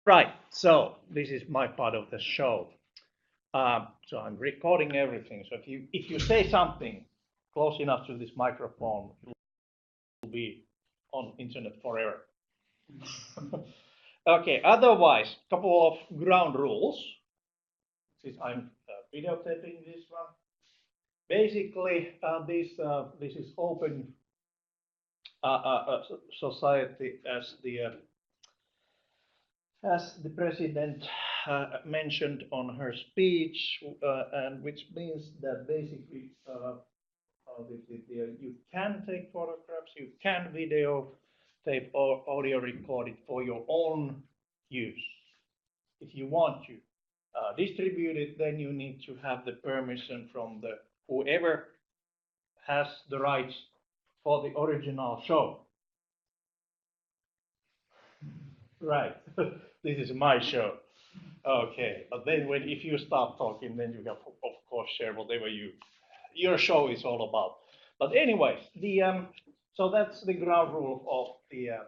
Right, so this is my part of the show. So I'm recording everything. So if you say something close enough to this microphone, it will be on internet forever. Okay. Otherwise, couple of ground rules. Since I'm videotaping this one, basically this is open society as the president mentioned on her speech, and which means that basically you can take photographs, you can video tape or audio record it for your own use. If you want to distribute it, then you need to have the permission from the whoever has the rights for the original show. Right. This is my show. Okay, but then if you start talking, then you can of course share whatever your show is all about. But anyways, the so that's the ground rule of the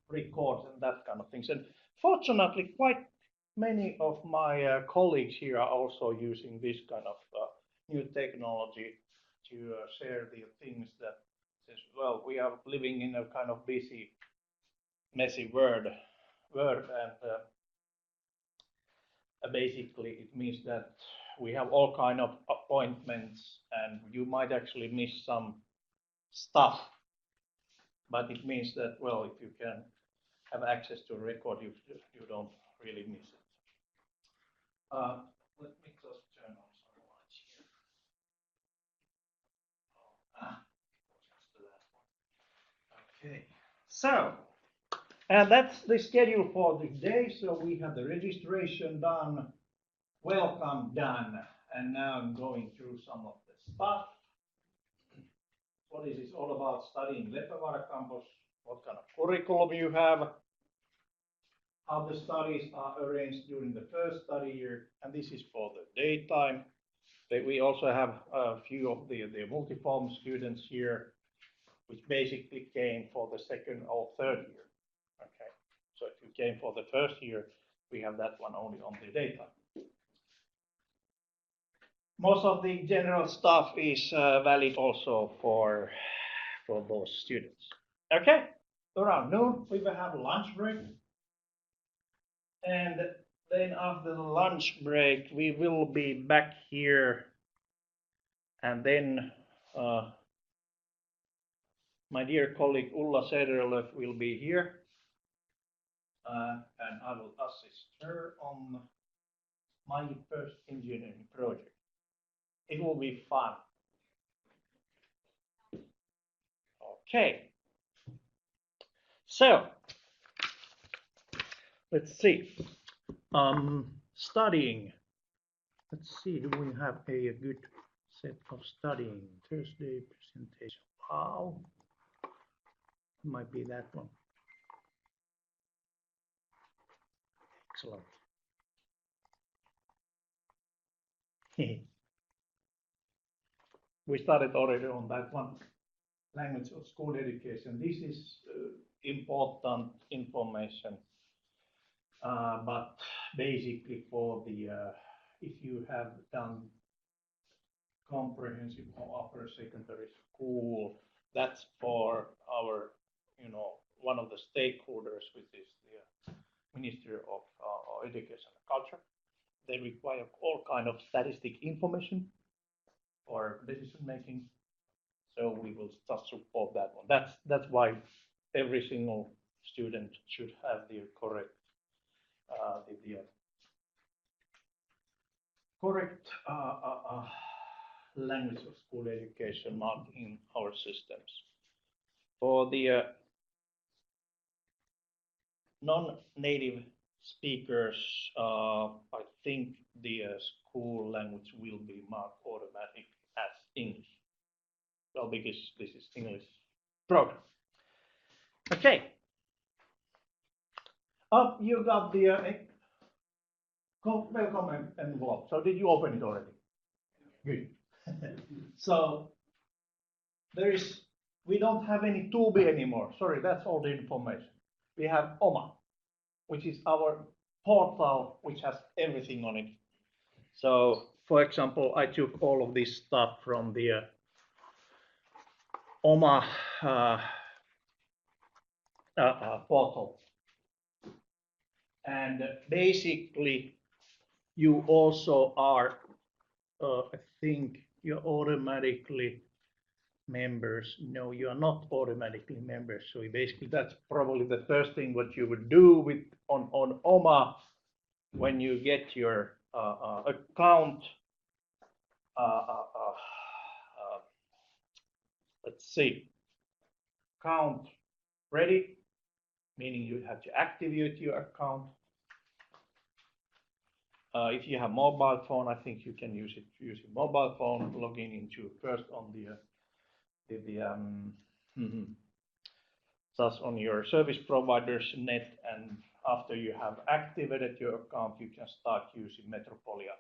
records and that kind of things. And fortunately, quite many of my colleagues here are also using this kind of new technology to share the things that, since well, we are living in a kind of busy, messy world, and basically it means that we have all kind of appointments, and you might actually miss some stuff, but it means that, well, if you can have access to a record, you don't really miss it. Let me just turn on some lights here. Okay, so and that's the schedule for the day. So we have the registration done, welcome done, and now I'm going through some of the stuff. What is this all about? Studying Leppävaara campus, what kind of curriculum you have, how the studies are arranged during the first study year, and this is for the daytime. We also have a few of the multiform students here, which basically came for the second or third year. Okay, so if you came for the first year, we have that one only on the daytime. Most of the general stuff is valid also for those students. Okay, around noon we will have a lunch break, and then after the lunch break we will be back here, and then my dear colleague Ulla Sederlöf will be here, and I will assist her on my first engineering project. It will be fun. Okay, so let's see. Studying. Let's see, do we have a good set of studying? Thursday presentation. Wow. It might be that one. Excellent. We started already on that one. Language of school education. This is important information, but basically for the if you have done comprehensive or upper secondary school, that's for our, one of the stakeholders, which is the Ministry of Education and Culture. They require all kind of statistic information for decision making. So we will just support that one. That's why every single student should have the correct correct language of school education marked in our systems. For the non-native speakers, I think the school language will be marked automatically as English. Well, because this is English program. Okay. You got the welcome envelope. So did you open it already? Good. So we don't have any Tubi anymore. Sorry, that's all the information. We have Oma, which is our portal which has everything on it. So, for example, I took all of this stuff from the OMA portal. And basically, you also are, I think, you're automatically members. No, you are not automatically members. So basically, that's probably the first thing what you would do with on OMA when you get your account. Let's see, account ready, meaning you have to activate your account. If you have mobile phone, I think you can use it using mobile phone. Logging into first on just on your service provider's net, and after you have activated your account, you can start using Metropolia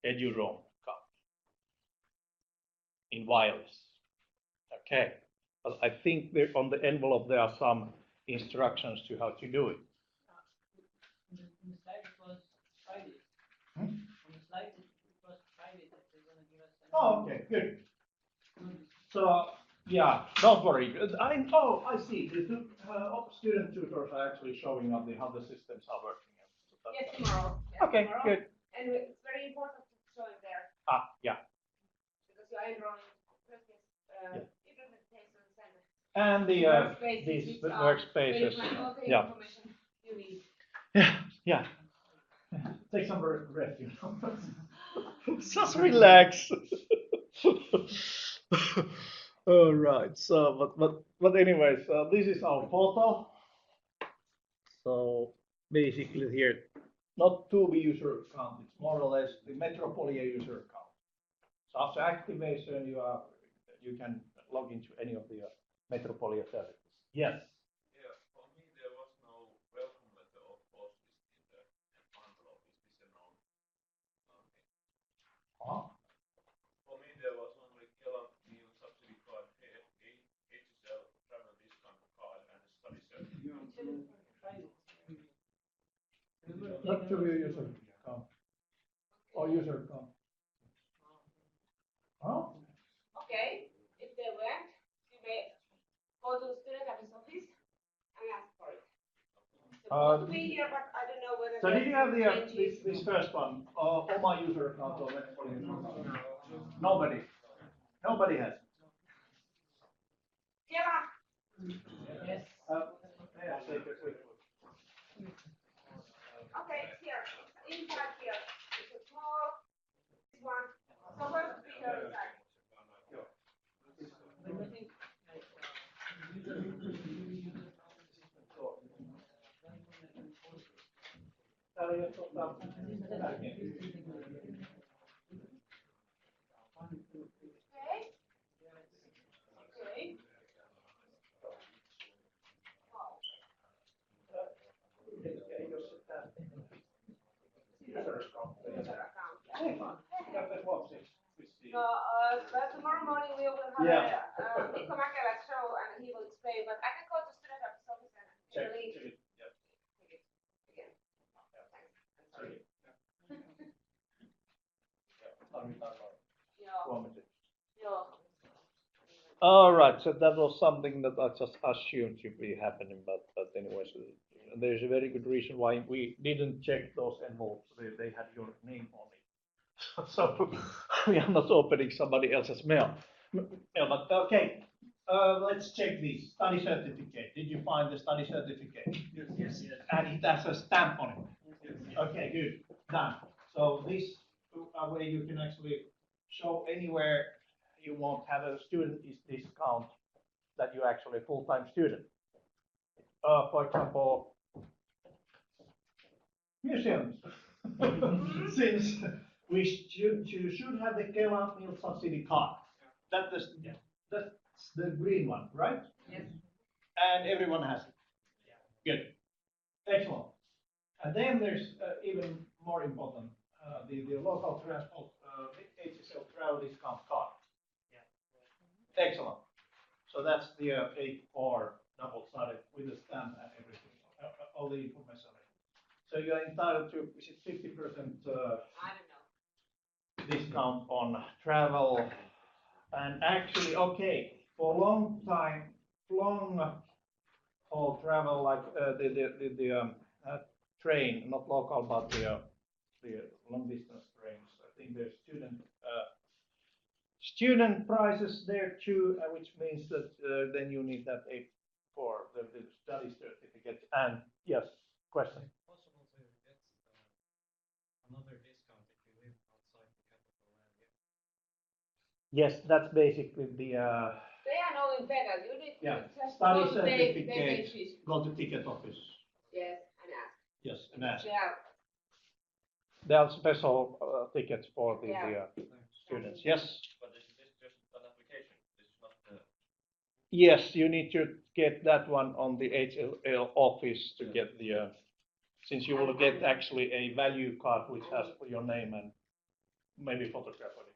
EduRoam account in wireless. Okay, but I think there, on the envelope there are some instructions to how to do it. On the slide it was private. On the slide it was private that they're going to give us. Oh, okay, good. So yeah, don't worry. I see. The two student tutors are actually showing up how the systems are working. So yes, tomorrow. Yes, okay, tomorrow. Good. And it's very important to show it there. Yeah. Because you are enrolling implementation and the these workspaces. Yeah. You need. Yeah. Take some breath, you know. Just relax. All right. So, but anyways, this is our portal. So basically here, not Tubi user account. It's more or less the Metropolia user account. So after activation, you can log into any of the Metropolia services. Yes. Yeah, for me there was no welcome letter or post in the envelope. Is this a known thing? For me there was only Kela meal subsidy card, HSL travel discount card, and study certificate. Not to your user account or user account. Huh? Okay, if they weren't, you may go to the student office and ask for it. It's supposed to be here, but I don't know whether. So did you have the this first one, OMA user account or Metropolia user account? Nobody. Nobody has. Kela. Yes. May I take a quick look? Okay, it's here. Inside here. It's a small one. Supposed to be here inside. Okay. Okay. So tomorrow morning we will have a Mikko Mäkelä show and he will explain. But I can go to student office and check the link. Again. All right, so that was something that I just assumed to be happening, but anyways, there's a very good reason why we didn't check those envelopes. They had your name on it, so we are not opening somebody else's mail. But okay, let's check this study certificate. Did you find the study certificate? Yes. And it has a stamp on it. Yes. Okay, good, done. So this way you can actually show anywhere you won't have a student discount that you're actually a full-time student. For example, museums. Since you should have the Kela meal subsidy card. That's the green one, right? Yes. And everyone has it. Good. Excellent. And then there's even more important, the local transport HSL travel discount card. Excellent. So that's the A4 double-sided with the stamp and everything, all the information. So you're entitled to, is it 50% I don't know. discount on travel? And actually, okay, for long time, long haul travel, like train, not local, but the long distance trains. I think there's student prices there too, which means that then you need that A for the study certificate. And yes, question. Is it possible to get another discount if you live outside the capital area? Yes, that's basically the They are knowing better. You need to just study go to their certificate. pages. Go to ticket office. Yes, and ask. Yes, and ask. Yeah. There are special tickets for the Yeah. students. Yes. But this is just an application. This is not the. Yes, you need to get that one on the HLL office to get the. Since you will get actually a value card which has your name and maybe photograph on it.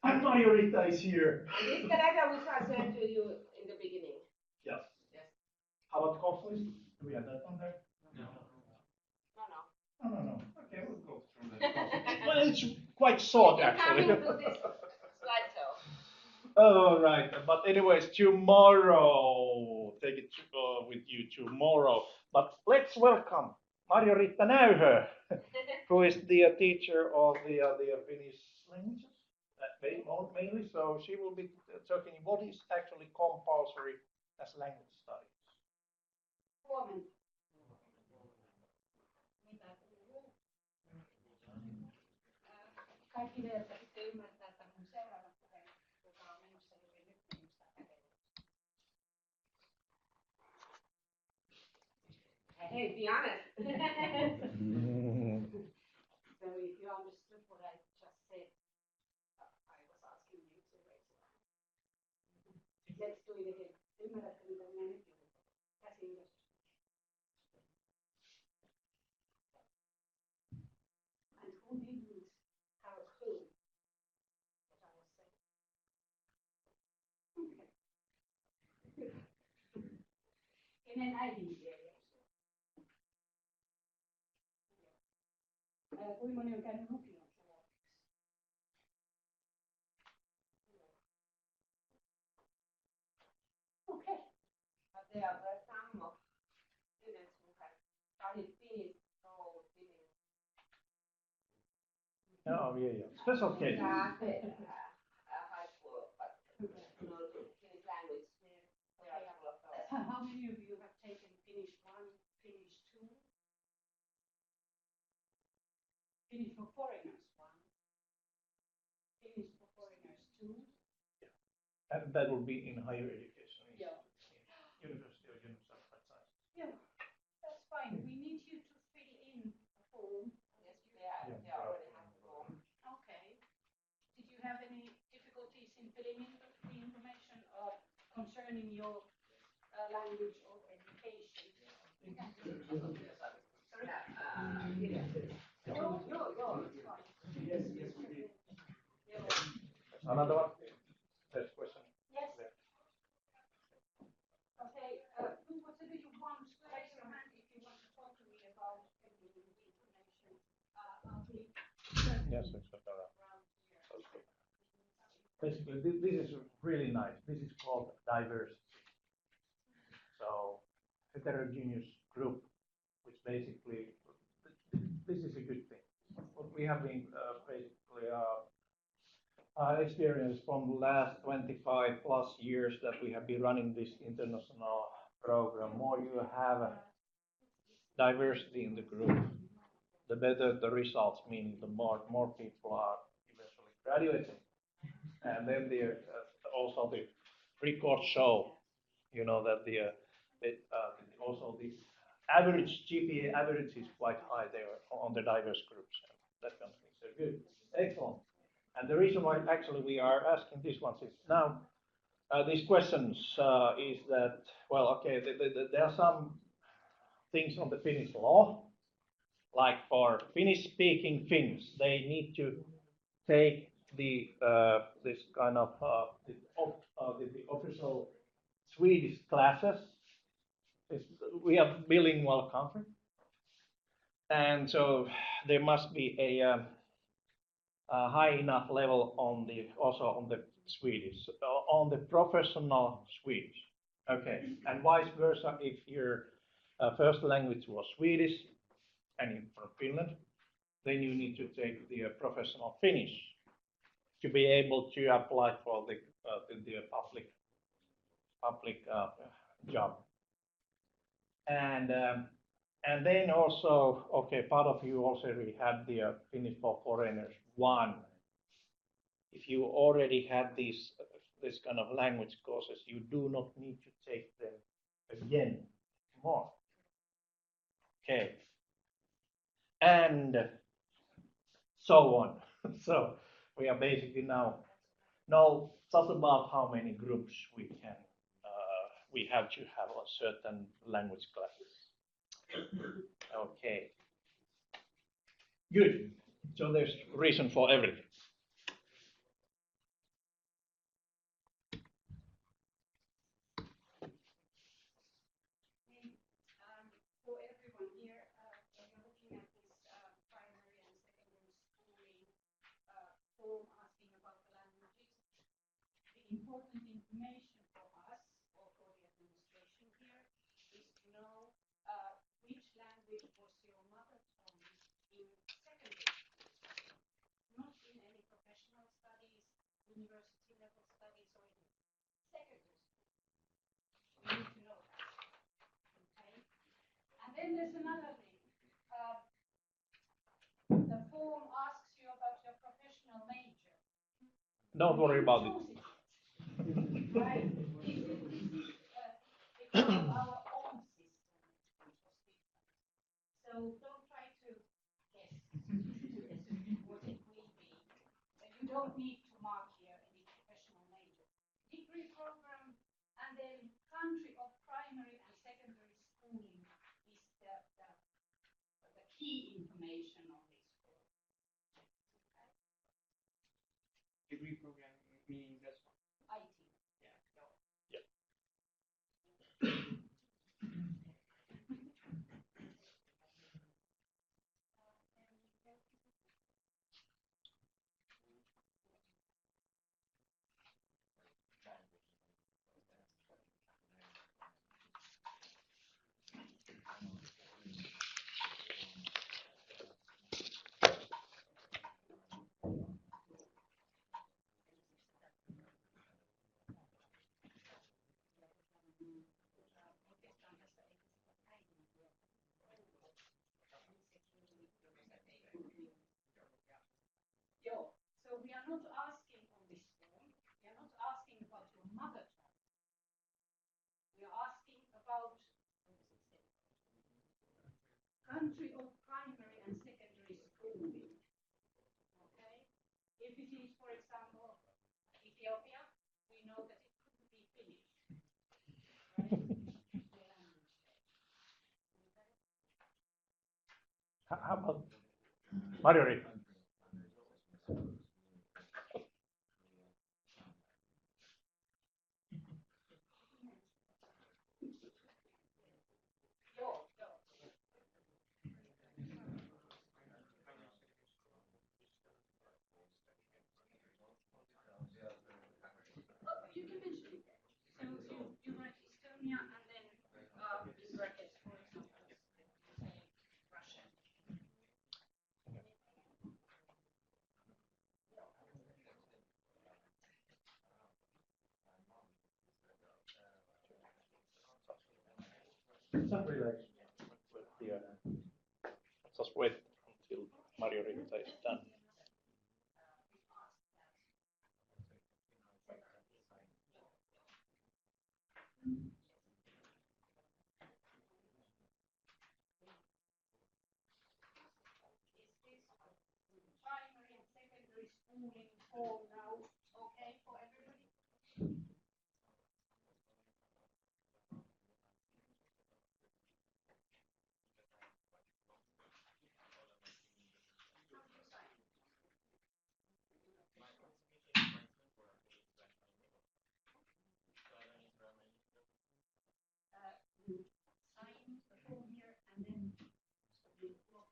And Margarita is here. And this letter which I sent to you in the beginning. Yes. Yes. How about cost list? Do we have that on there? No. No. Okay, we'll go through that. Well, it's quite short actually. You can come into this slideshow. All right, but anyways, tomorrow, take it with you tomorrow. But let's welcome Margarita Näyhö, who is the teacher of the Finnish languages, mainly. So she will be talking what is actually compulsory as language studies. Huomenta. Mitä kuuluu? Kaikki ne, jotka sitten ymmärtää, että mun seuraava puhe, joka on menossa juuri nyt, niin sitä kävelee. Hey, be honest. So if you understood what I just said, I was asking you to raise your hand. Let's do it again. Ymmärrätkö, mitä minä nyt juuri? Käsi ylös. And who didn't have a clue what I was saying? Okay. Kenen äidinkieli on se? Kuinka moni on käynyt lukion suomeksi? Okay. But there were some of students who had studied Finnish, so Finnish. Oh, yeah. Special case. High school, but no Finnish language. They are full of those. How many of you have taken Finnish 1, Finnish 2? Finnish for foreigners 1, Finnish for foreigners 2. And that will be in higher education. Yeah. University or University of Science. Yeah, that's fine. We need you to fill in a form. Yes, they already have the form. Okay. Did you have any difficulties in filling in the information concerning your language or education? Sorry? Another one? First question. Yes. Okay, whatever you want, raise your hand if you want to talk to me about any information. I'll be Yes, etc. around here. Basically, this is really nice. This is called diversity. So, heterogeneous group, which basically, this is a good thing. What we have been basically experienced from the last 25 plus years that we have been running this international program, more you have diversity in the group, the better the results, meaning the more people are eventually graduating. And then also the records show, that also the average GPA average is quite high there on the diverse groups. And that kind of thing. So good, excellent. And the reason why actually we are asking these ones is now these questions is that, well, okay, there are some things on the Finnish law, like for Finnish-speaking Finns, they need to take the this kind of the official Swedish classes. We are bilingual country, And so there must be a high enough level on the also on the Swedish, on the professional Swedish. Okay, and vice versa if your first language was Swedish and you're from Finland, then you need to take the professional Finnish to be able to apply for the public job. And then also, okay, part of you also had the Finnish for Foreigners 1. If you already had these this kind of language courses, you do not need to take them again more. Okay, and so on. So we are basically now know just about how many groups we have to have on certain language classes. Okay, good. So there's reason for everything. For everyone here, when you're looking at this primary and secondary schooling form asking about the languages, the important information for us or for the administration here is to know which language was your mother tongue in secondary school, not in any professional studies, university level studies, or in secondary school. You need to know that. Okay? And then there's another thing. The form asks you about your professional major. Don't worry about it. Right. This is because of our own system, which was different. So don't try to guess what it will be. You don't need to mark here any professional major. Degree program, and then country of primary and secondary schooling is the key information on this form. Okay. Degree program meaning this one. IT. Yeah. No. Yeah. So we are not asking on this form, we are not asking about your mother tongue. We are asking about country of primary and secondary schooling. Okay? If it is, for example, Ethiopia, we know that it couldn't be Finnish. Right? How about Marjorie? You can mention it. So you write Estonia and then in brackets, for example, say Russia. Just relax. Just wait until Margarita is done. Primary and secondary schooling form now, okay, for everybody? Sign the form here and then you block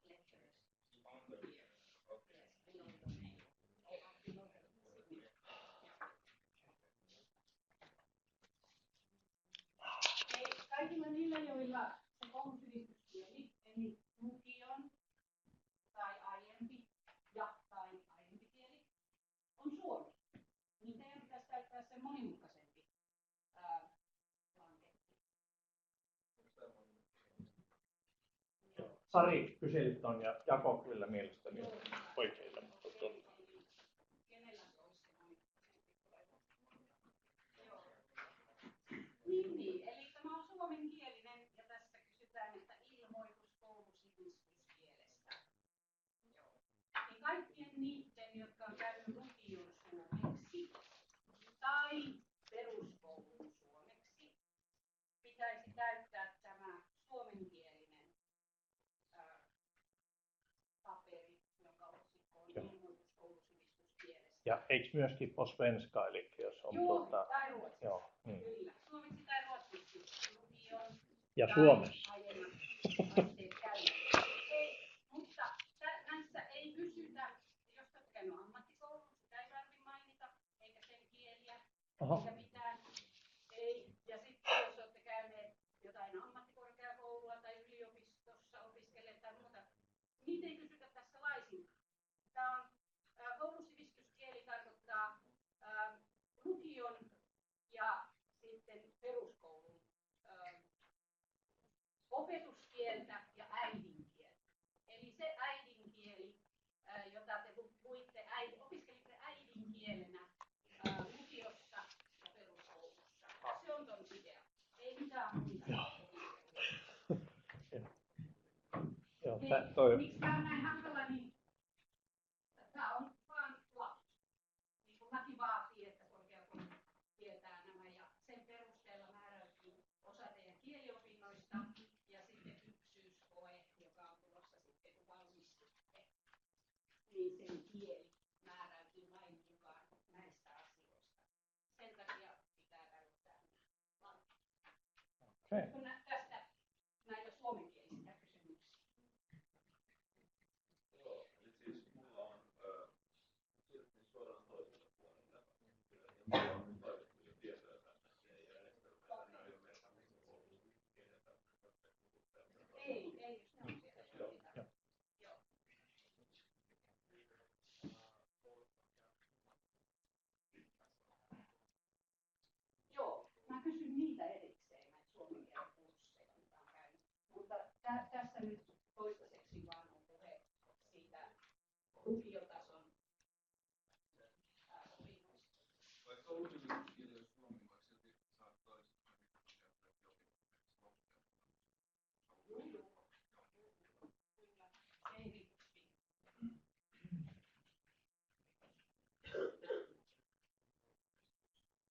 niillä, joilla se koulusyvistyskieli, eli lukion tai aiempi tai aiempi kieli on suomi, niin teidän pitäisi käyttää se monimutkaisempi lanketti. Sari kyseli ton ja Jako kyllä mielestäni on oikeita. Kenellä se olisi se monimutkaisempi? Niin, eli tämä on suomenkielinen ja tässä kysytään, että ilmoitus koulusivistyskielestä. Niin kaikkien niiden, jotka on käynyt lukion suomeksi tai peruskoulun suomeksi, pitäisi täyttää tämä suomenkielinen paperi, jonka otsikko on ilmoitus koulusivistyskielestä. Ja eikö myöskin på svenska, eli jos on Joo, tai ruotsiksi. joo, niin. Kyllä, suomeksi tai ruotsiksi lukion Ja tai Suomessa. aiemmat asteet käynyt. Mutta näissä ei kysytä, jos olet käynyt ammattikoulun, sitä ei tarvitse mainita, eikä sen kieliä, eikä mitään. Ei. Ja sitten jos olette käyneet jotain ammattikorkeakoulua tai yliopistossa opiskelleet tai muuta, niitä ei kysytä tässä laisinkaan. Tämä on koulusivistyskieli tarkoittaa lukion ja sitten peruskoulun opetuskieltä ja äidinkieltä. Eli se äidinkieli, jota te opiskelitte äidinkielenä lukiossa ja peruskoulussa. Se on ton idea. Ei mitään muita. Miksi tämä on näin hankala, niin tämä on vaan laki. Niin kuin laki vaatii, että korkeakoulu tietää nämä ja sen perusteella määräytyy osa teidän kieliopinnoista ja sitten kypsyyskoe, joka on tulossa sitten kun valmistutte. Niin sen kieli määräytyy lain mukaan näistä asioista. Sen takia pitää täyttää laki. Onko tästä näitä suomenkielisiä kysymyksiä? Joo, nyt siis mulla on siirryttiin suoraan toiselle puolelle. Mulla on laitettu jo tietoja tänne siihen järjestelmään. Nämä ei ole meidän koulukieltä. Ei, jos ne on siellä. Joo, mä kysyn niitä erikseen, näitä suomen kielen kursseja, mitä on käynyt. Mutta tässä nyt toistaiseksi vaan on puhe siitä lukiotason opinnoista. Vaikka koulusyvistyskieli on suomi, vaikka silti saattaa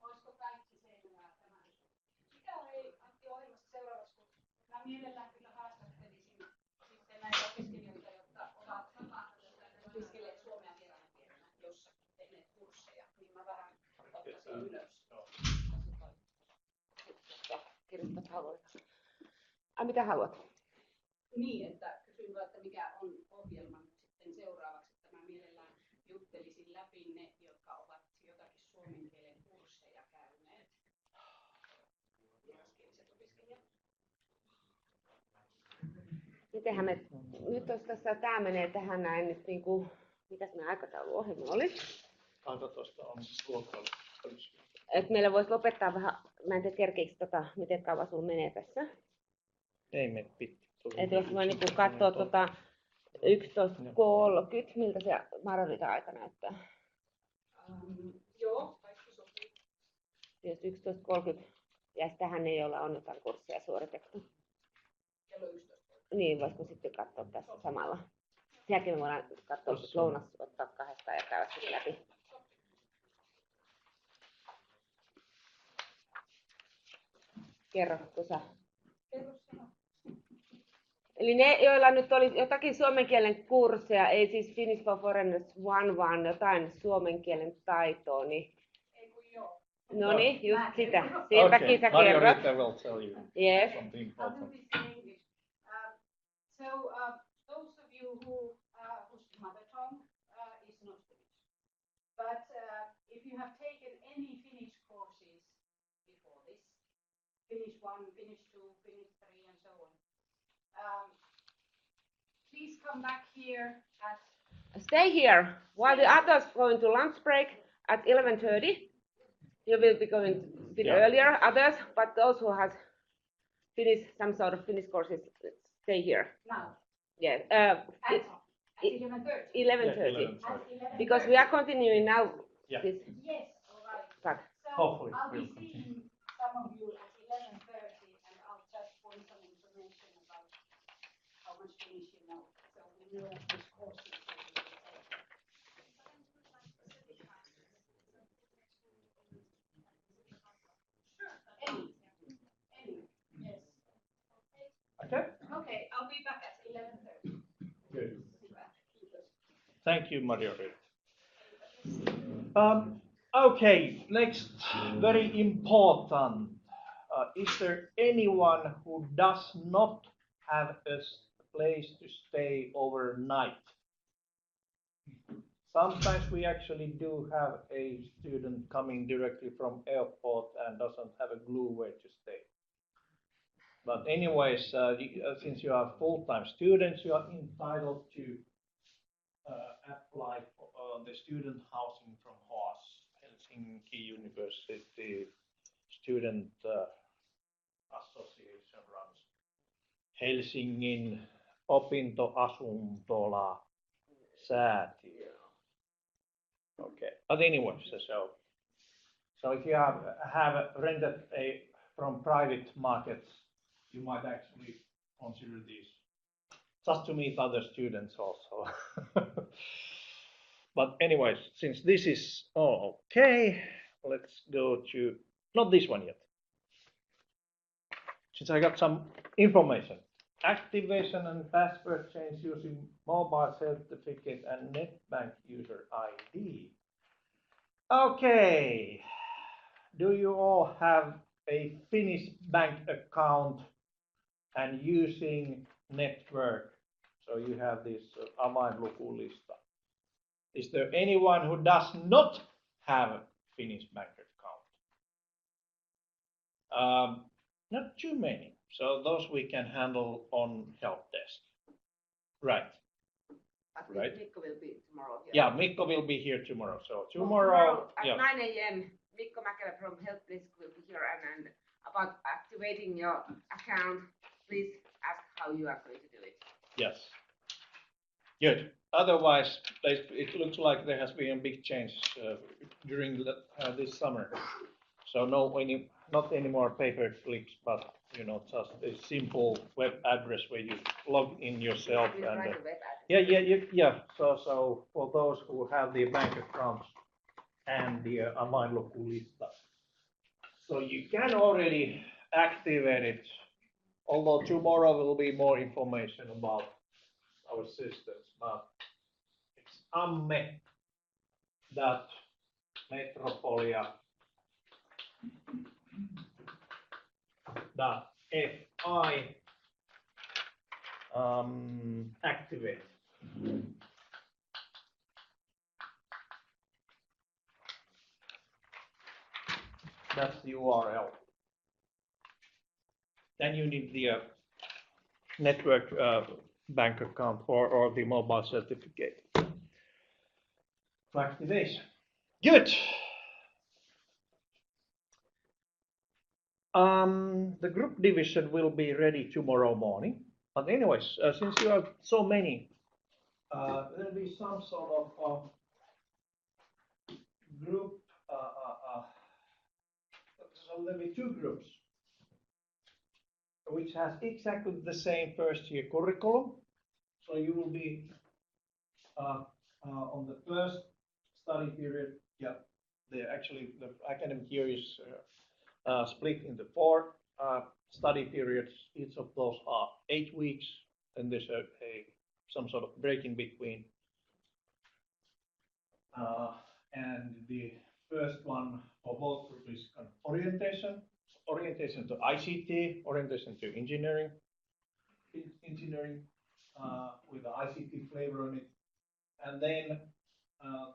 Olisiko kaikki selvää tämän? Mikä oli Antti ohjelmassa seuraavaksi, kun mä mielellään kyllä haastattelisin sitten näitä opiskelijoita, jotka ovat opiskelleet suomea vieraana kielenä jossakin, tehneet kursseja, niin mä vähän ottaisin ylös. Kirjoitat haluat. Mitä haluat? Niin, että kysyn että mikä on ohjelma nyt sitten seuraavaksi, että mä mielellään juttelisin läpi ne, jotka ovat jotakin suomen kielen kursseja käyneet. Vieraskieliset opiskelijat. Mitenhän me, nyt jos tässä tämä menee tähän näin nyt niinku, mitäs me aikatauluohjelma oli? 12 on luokalla. Et meillä voisi lopettaa vähän, mä en tiedä kerkeekö miten kauan sulla menee tässä. Ei mene pitkä. Et jos mä niinku katsoo 11.30, miltä se maraton aika näyttää? Joo, kaikki sopii. Jos 11.30, ja sitähän ei olla on jotain kursseja suoritettu. Kello 11. Niin, voisiko sitten katsoa tässä samalla? Sen jälkeen me voidaan katsoa lounas, ottaa kahdestaan ja käydä sitten läpi. Kerro, Kusa. Kerro sano. Eli ne, joilla nyt oli jotakin suomen kielen kursseja, ei siis Finnish for Foreigners 1, vaan jotain suomen kielen taitoa, niin... Ei kun joo. No niin, just sitä. Sen takia sä kerrot. Margarita will tell you Yes. something I'll do important. this in English. Those of you whose mother tongue is not Finnish, but if you have taken any Finnish courses before this, Finnish 1, Finnish 2, Finnish 3, Please come back here at. Stay here while the others going to lunch break at 11:30. You will be going a bit earlier, others, but those who has finished some sort of Finnish courses, stay here. Now. Yeah. At 11:30. 11:30. At 11:30. Because we are continuing now. Yeah. This. Yes, all right. But So hopefully I'll we'll be seeing some of you at 11:30, and I'll just want some information about how much Finnish you know. So we know which courses you will take. Any, yes. Okay. Okay, I'll be back at 11:30. Good. Thank you, Marjorie. Okay, next, very important. Is there anyone who does not have a place to stay overnight? Sometimes we actually do have a student coming directly from airport and doesn't have a clue where to stay. But anyways, since you are full-time students, you are entitled to apply for the student housing from HOAS, Helsinki University Student Association runs Helsingin opintoasuntola säätiö. Okay, but anyway, so if you have rented from private markets, you might actually consider these just to meet other students also. But anyways, since this is all okay, let's go to, not this one yet. Since I got some information. Activation and password change using mobile certificate and NetBank user ID. Okay, do you all have a Finnish bank account and using network? So you have this avainlukulista. Is there anyone who does not have a Finnish bank account? Not too many. So those we can handle on help desk. Right. Right. Mikko will be tomorrow here. Yeah, Mikko will be here tomorrow. So tomorrow at yeah. 9 a.m. Mikko Mäkelä from Help Desk will be here, and about activating your account, please ask how you are going to do it. Yes. Good. Otherwise, it looks like there has been a big change during this summer. So not any more paper slips, but just a simple web address where you log in yourself. And yeah. So for those who have the bank accounts and the avainlukulista, so you can already activate it. Although tomorrow will be more information about our systems, but it's amme.metropolia.fi activate. That's the URL. Then you need the network bank account or the mobile certificate for activation. Good. The group division will be ready tomorrow morning. But anyways, since you have so many, there'll be some sort of group. So there'll be two groups, which has exactly the same first year curriculum. So you will be on the first study period. Yeah, the academic year is split into 4 study periods. Each of those are 8 weeks, and there's some sort of break in between. And the first one for both groups is kind of orientation to ICT, orientation to engineering with the ICT flavor on it. And then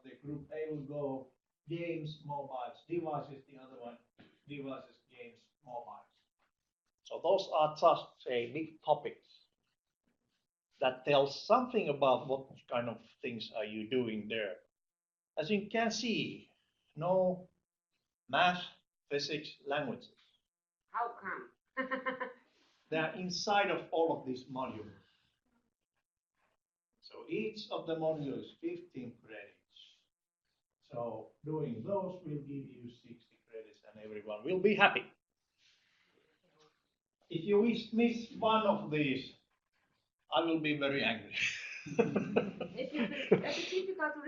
the group A will go games, mobiles, devices, the other one, devices, games, mobiles. So those are just big topics. that tells something about what kind of things are you doing there. As you can see, no math, physics, languages. How come? They are inside of all of these modules. So each of the modules is 15 credits. So doing those will give you 60 credits and everyone will be happy. If you miss one of these, I will be very angry. It's difficult to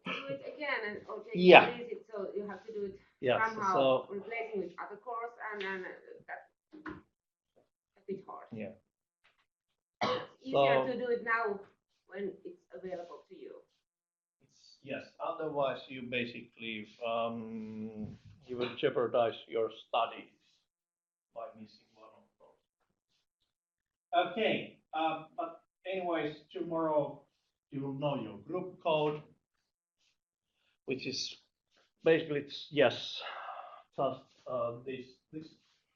do it again and or take Yeah. it, so you have to do it Yes, somehow so replacing with other course, and then that's a bit hard. yeah. It's easier So to do it now when it's available to you. yes. Otherwise, you basically you will jeopardize your studies by missing one of those. Okay. But anyways, tomorrow you will know your group code, which is basically yes, just this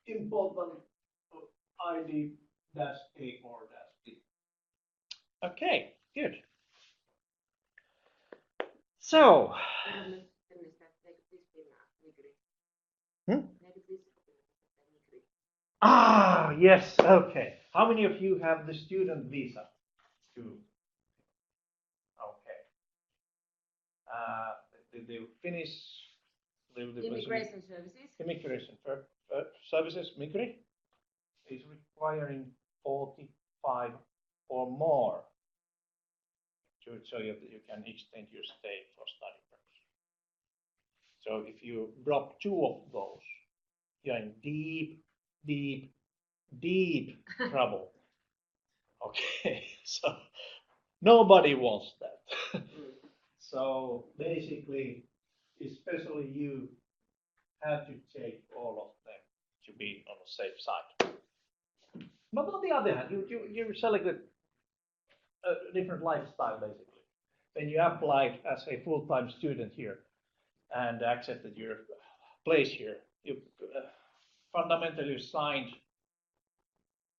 important ID dash A or dash B. Okay, good. So. Ah, yes, okay. How many of you have the student visa? Two. Okay. Did they finish Immigration services. Immigration services, MIGRI, is requiring 45 or more so you can extend your stay for study purposes. So if you drop two of those, you're in deep trouble. Okay, so nobody wants that. So basically, especially you have to take all of them to be on the safe side. But on the other hand, you selected a different lifestyle basically. When you applied as a full-time student here and accepted your place here, you fundamentally signed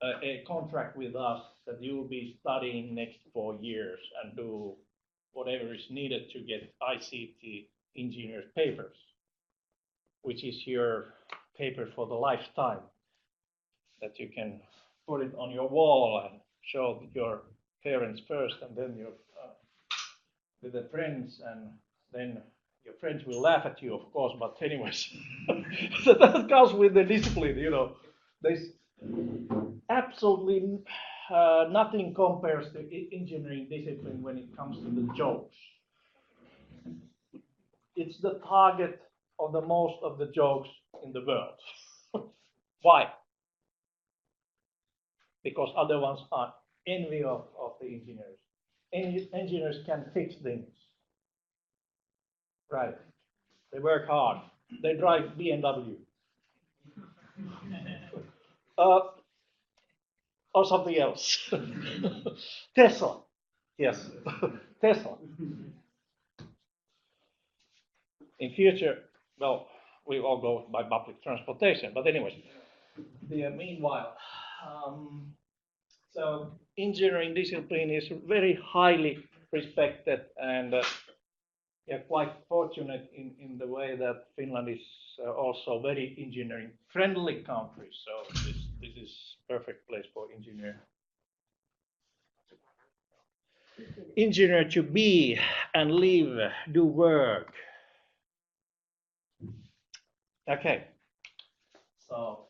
a contract with us that you will be studying next 4 years and do whatever is needed to get ICT engineer's papers, which is your paper for the lifetime that you can put it on your wall and show your parents first and then your with the friends, and then your friends will laugh at you, of course, but anyways, so that comes with the discipline, you know. There's absolutely nothing compares to engineering discipline when it comes to the jokes. It's the target of the most of the jokes in the world. Why? Because other ones are envy of the engineers. Engineers can fix things. Right. They work hard. They drive BMW. Or something else. Tesla. Yes. Tesla. In future, well, we all go by public transportation. But anyways, meanwhile, so engineering discipline is very highly respected, and we are quite fortunate in the way that Finland is also very engineering friendly country. So this is perfect place for engineer to be and live, do work. Okay, so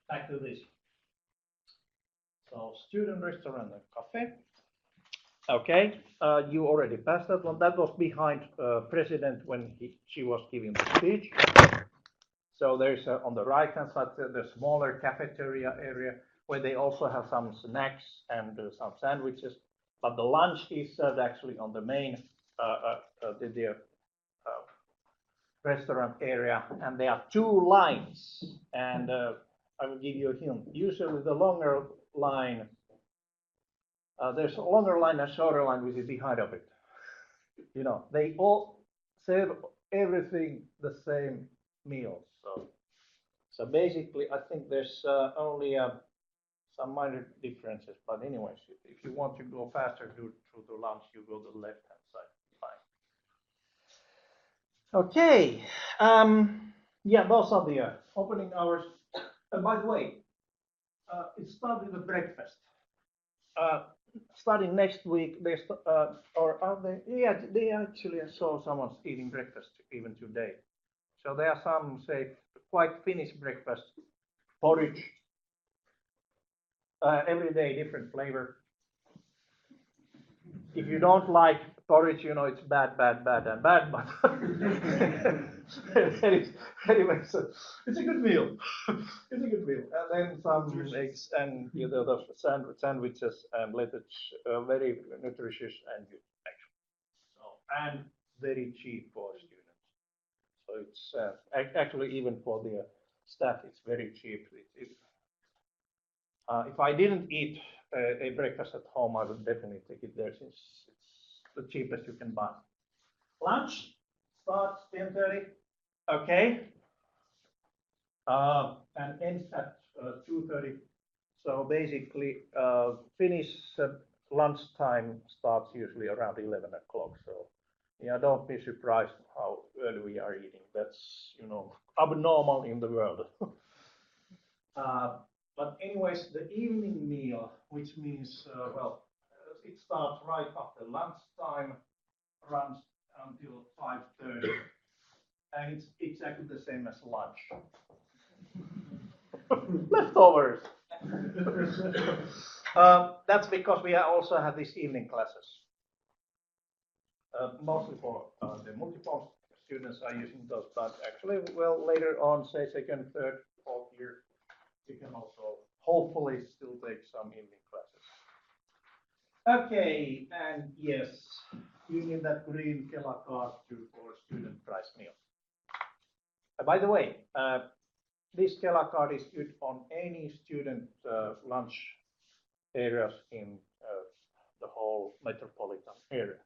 back to this. So student restaurant and cafe. Okay, you already passed that one. That was behind president when she was giving the speech. So there's on the right hand side the smaller cafeteria area where they also have some snacks and some sandwiches. But the lunch is actually on the main the restaurant area, and there are two lines. And I will give you a hint. Usually the longer line, there's a longer line and shorter line which is behind of it. You know, they all serve everything the same meal. So basically, I think there's only some minor differences, but anyways, if you want to go faster through the lunch, you go to the left-hand side. Fine. Okay. Yeah, those are the opening hours. By the way, it started with breakfast. Starting next week, or are they? Yeah, they actually saw someone's eating breakfast even today. So there are some say quite Finnish breakfast, porridge, every day different flavor. If you don't like porridge, you know it's bad, and bad. But anyway, so it's a good meal. It's a good meal, and then some eggs and the sandwiches and lettuce, very nutritious and good actually. So and very cheap for students. So it's actually even for the staff, it's very cheap. If I didn't eat a breakfast at home, I would definitely take it there since it's the cheapest you can buy. Lunch starts 10:30. Okay. And ends at 2:30. So basically, Finnish lunchtime starts usually around 11 o'clock. So yeah, don't be surprised how early we are eating. That's abnormal in the world. But anyways, the evening meal, which means, it starts right after lunchtime, runs until 5:30, and it's exactly the same as lunch. Leftovers. That's because we also have these evening classes. Mostly for the multiple students are using those, but actually, well, later on, say second, third, fourth year, you can also hopefully still take some evening classes. Okay, and yes, you need that green Kela card for student price meal. By the way, this Kela card is good on any student lunch areas in the whole metropolitan area.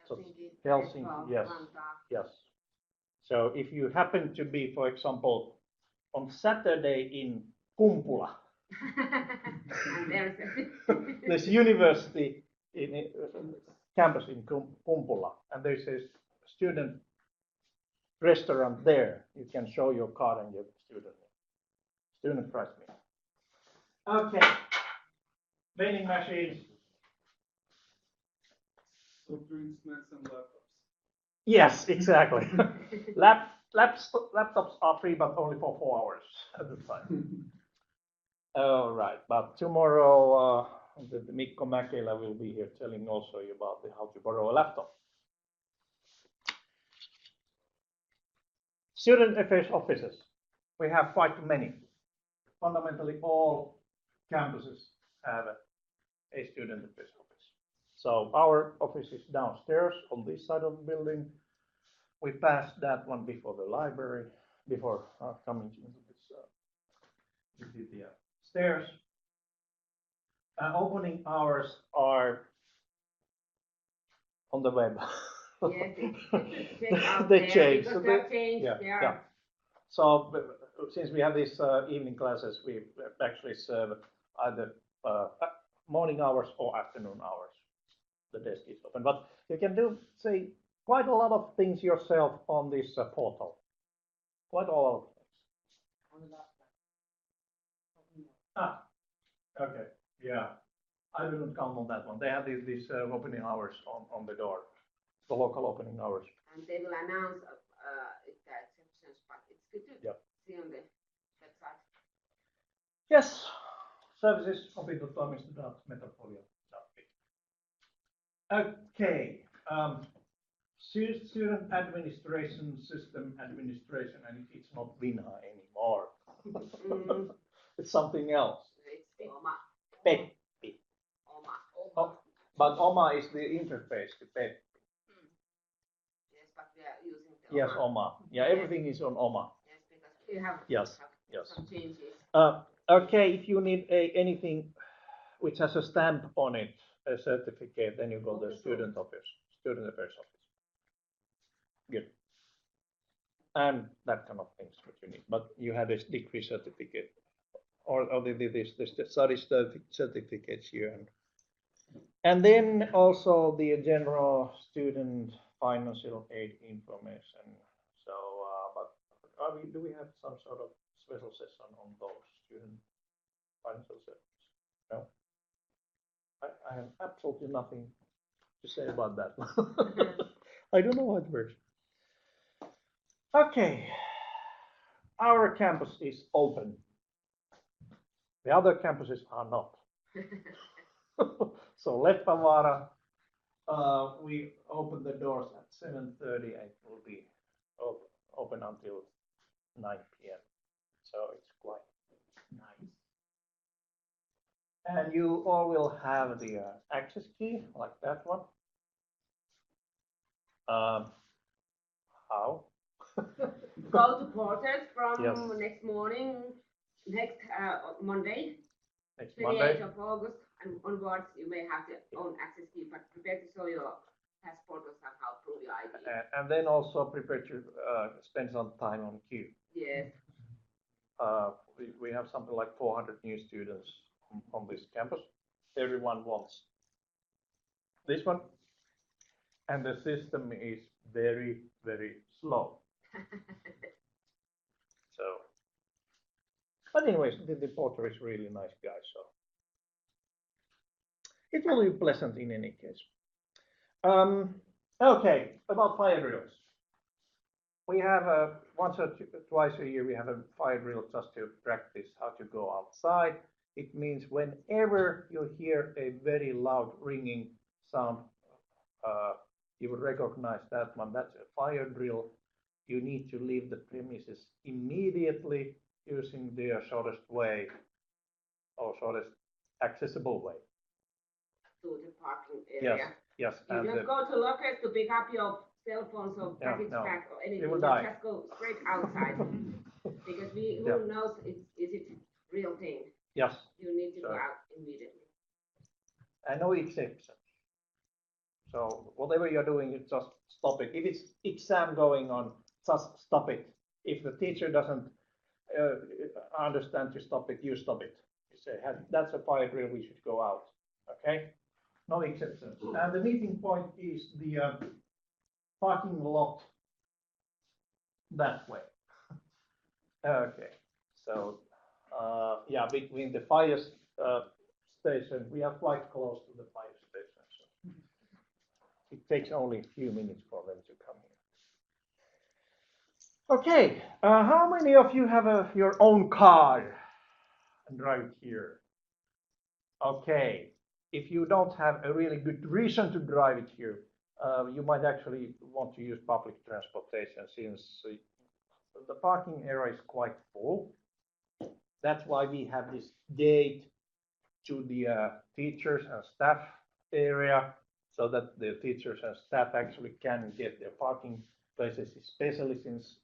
So Helsinki, yes, yes. So if you happen to be, for example, on Saturday in Kumpula, there's university in campus in Kumpula, and there's a student restaurant there. You can show your card and get student price meal. Okay, vending machines. Soft drinks, snacks, and laptops. Yes, exactly. Laptops are free, but only for 4 hours at the time. All right, but tomorrow the Mikko Mäkelä will be here telling also you about how to borrow a laptop. Student affairs offices. We have quite many. Fundamentally, all campuses have a student affairs office. So our office is downstairs on this side of the building. We passed that one before the library, before coming into the stairs. Opening hours are on the web. Yes, they change. So Yeah. So since we have these evening classes, we actually serve either morning hours or afternoon hours. The desk is open, but you can do say quite a lot of things yourself on this portal. Quite a lot of things. Ah, okay, yeah. I didn't count on that one. They have these opening hours on the door, the local opening hours. And they will announce if there are exceptions, but it's good to see on the website. Yes, services opintotoimisto.metropolia.fi. Okay, student administration system administration, and it's not Vinha anymore. It's something else. It's Oma. Peppi. Oma. Oh, but Oma is the interface to Peppi. Yes, but we are using the Yes, Oma. Yeah, everything is on Oma. Yes, because we have some changes. Okay, if you need anything which has a stamp on it, a certificate, then you go to the student affairs office. Good. And that kind of things what you need. But you have a degree certificate or the study certificates here. And then also the general student financial aid information. So, but do we have some sort of special session on those student financial services? No. I have absolutely nothing to say about that. I don't know how it works. Okay, our campus is open. The other campuses are not. So Leppävaara, we open the doors at 7:30 and it will be open until 9 p.m. So it's quite nice. And you all will have the access key, like that one. How? Go to porters from Yes. next morning, next Monday, Next 28th Monday. of August, and onwards you may have your own access key, but prepare to show your passport or somehow prove your ID. And then also prepare to spend some time on queue. Yes. We have something like 400 new students on this campus. Everyone wants this one, and the system is very, very slow. So, but anyways, the porter is really nice guy, so it will be pleasant in any case. Okay, about fire drills. We have once or twice a year we have a fire drill just to practice how to go outside. It means whenever you hear a very loud ringing sound, you will recognize that one. That's a fire drill. You need to leave the premises immediately using the shortest way or shortest accessible way. To the parking area. Yes. You And don't go to lockers to pick up your cell phones or package bag or anything. will You die. just go straight outside. Because who knows is it real thing? Yes. You need to go out immediately. And no exceptions. So whatever you're doing, you just stop it. If it's exam going on, just stop it. If the teacher doesn't understand to stop it, you stop it. You say, that's a fire drill, we should go out. Okay? No exceptions. And the meeting point is the parking lot that way. Okay. So, yeah, between the fire station, we are quite close to the fire station. So it takes only a few minutes for them to come here. Okay, how many of you have your own car and drive it here? Okay, if you don't have a really good reason to drive it here, you might actually want to use public transportation since the parking area is quite full. That's why we have this gate to the teachers and staff area, so that the teachers and staff actually can get their parking places, especially since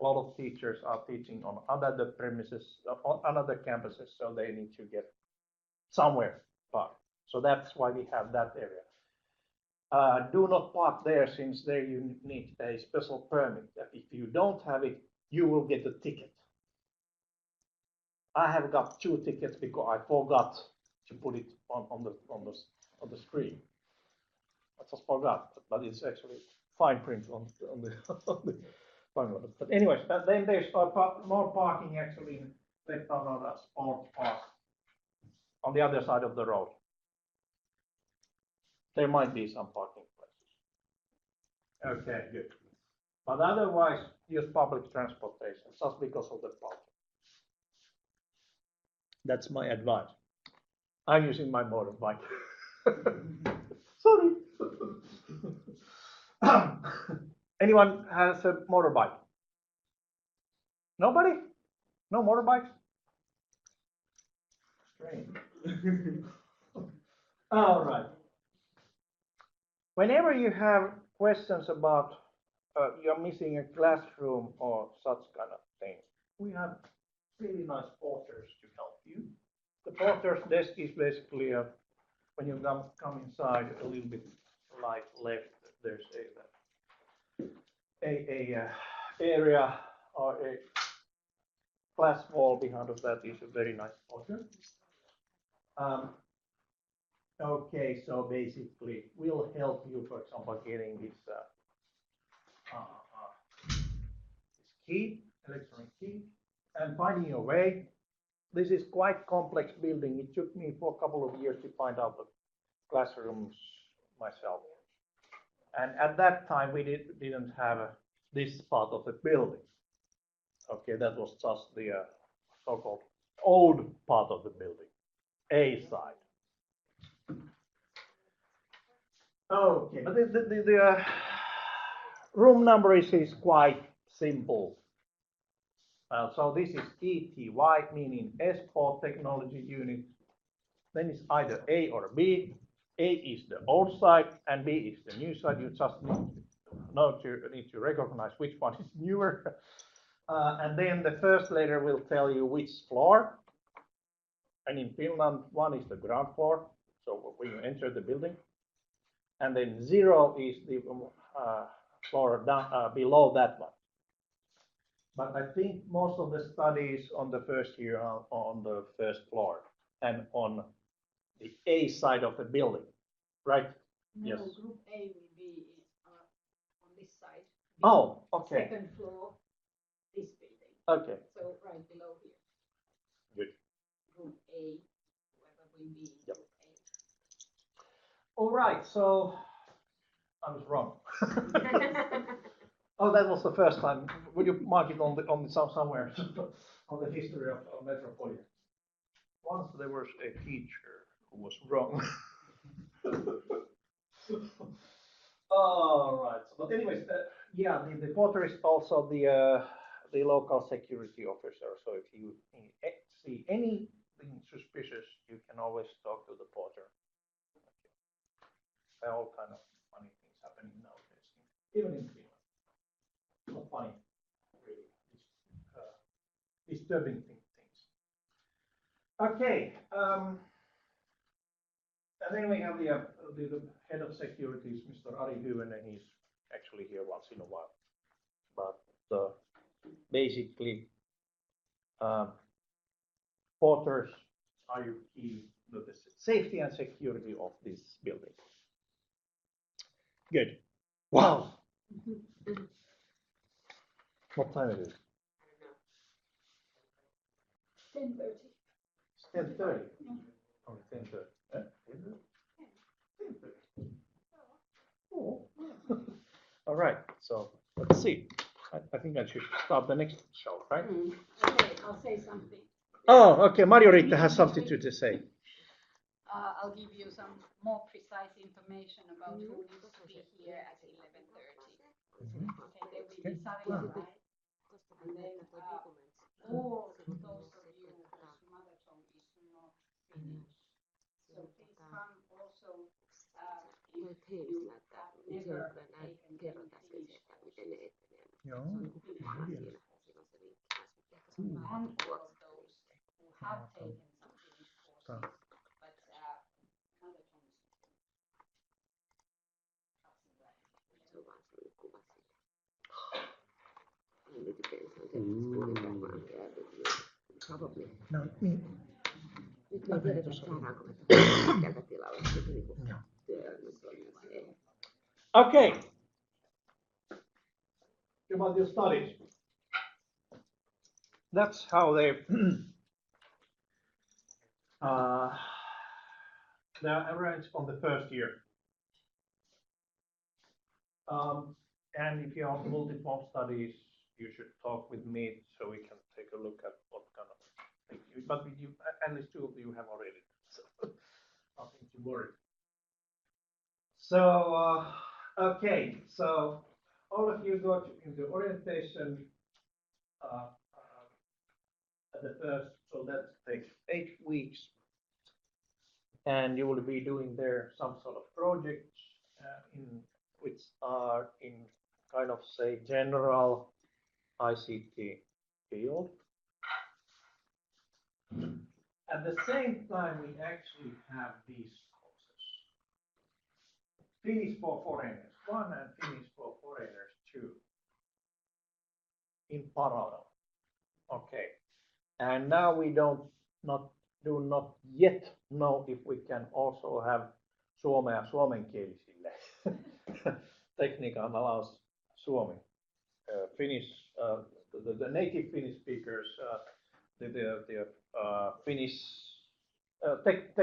a lot of teachers are teaching on other premises, on other campuses, so they need to get somewhere park. So that's why we have that area. Do not park there, since there you need a special permit. If you don't have it, you will get a ticket. I have got 2 tickets because I forgot to put it on the screen. I just forgot, but it's actually fine print on the fine. But anyways, then there's more parking actually in Leppävaara Sport Park on the other side of the road. There might be some parking places. Okay, good. But otherwise, use public transportation just because of the parking. That's my advice. I'm using my motorbike. Sorry. Anyone has a motorbike? Nobody? No motorbikes? Strange. All right. Whenever you have questions about you're missing a classroom or such kind of thing, we have really nice porters to help you. The porter's desk is basically when you come inside a little bit like left, there's a area or glass wall behind of that is a very nice photo. Okay, so basically we'll help you, for example, getting this key, electronic key, and finding your way. This is quite complex building. It took me for a couple of years to find out the classrooms myself. And at that time, we didn't have this part of the building. Okay, that was just the so-called old part of the building, A side. Okay, but the room number is quite simple. So this is ETY, meaning Esport Technology Unit. Then it's either A or B. A is the old side and B is the new side. You just need to recognize which one is newer. And then the first letter will tell you which floor. And in Finland, 1 is the ground floor, so when you enter the building. And then 0 is the floor down, below that one. But I think most of the studies on the first year are on the first floor and on the A side of the building, right? No, Yes. group A will be on this side. Oh, okay. Second floor, this building. Okay. So right below here. Good. Group A, whoever will be in Yep. group A. All right, so I was wrong. Oh, that was the first time. Would you mark it on the somewhere on the history of Metropolis? Once there was a teacher who was wrong. All right. But anyways, yeah, the porter is also the local security officer. So if you see anything suspicious, you can always talk to the porter. Okay. There are all kind of funny things happening nowadays, even in Finland. Not funny, really. Disturbing things. Okay. And then we have the head of security, Mr. Ari Hyvönen. He's actually here once in a while. But basically, porters are your key to the safety and security of this building. Good. Wow. What time is it? 10:30. It's 10:30. Only 10:30. 10:30. Oh. All right. So let's see. I think I should start the next show, right? Okay, I'll say something. Oh, okay. Marjorie has something to say. I'll give you some more precise information about who needs to be here at 11:30. Okay, there will be Sari and I, and then all those of you whose mother tongue is not Finnish. So please come also if you have never taken any Finnish courses. Joo. And for those who have taken some Finnish courses, but mother tongue is not No, niin. Nyt me ei tiedetä, saadaanko me pitkältä tilalle työohjelmistoimiseen. Okay. About your studies. That's how they're arranged on the first year. And if you have multiple studies, you should talk with me so we can take a look at what kind of thing. But you, at least 2 of you have already, so nothing to worry. So, okay, so all of you got into orientation at the first, so that takes 8 weeks. And you will be doing there some sort of projects which are in kind of say general ICT field. At the same time, we actually have these courses. Finnish for Foreigners 1 and Finnish for Foreigners 2 in parallel. Okay. And now we do not yet know if we can also have suomenkielisille. Technical allows Suomi. Finnish, the native Finnish speakers, the Finnish, tech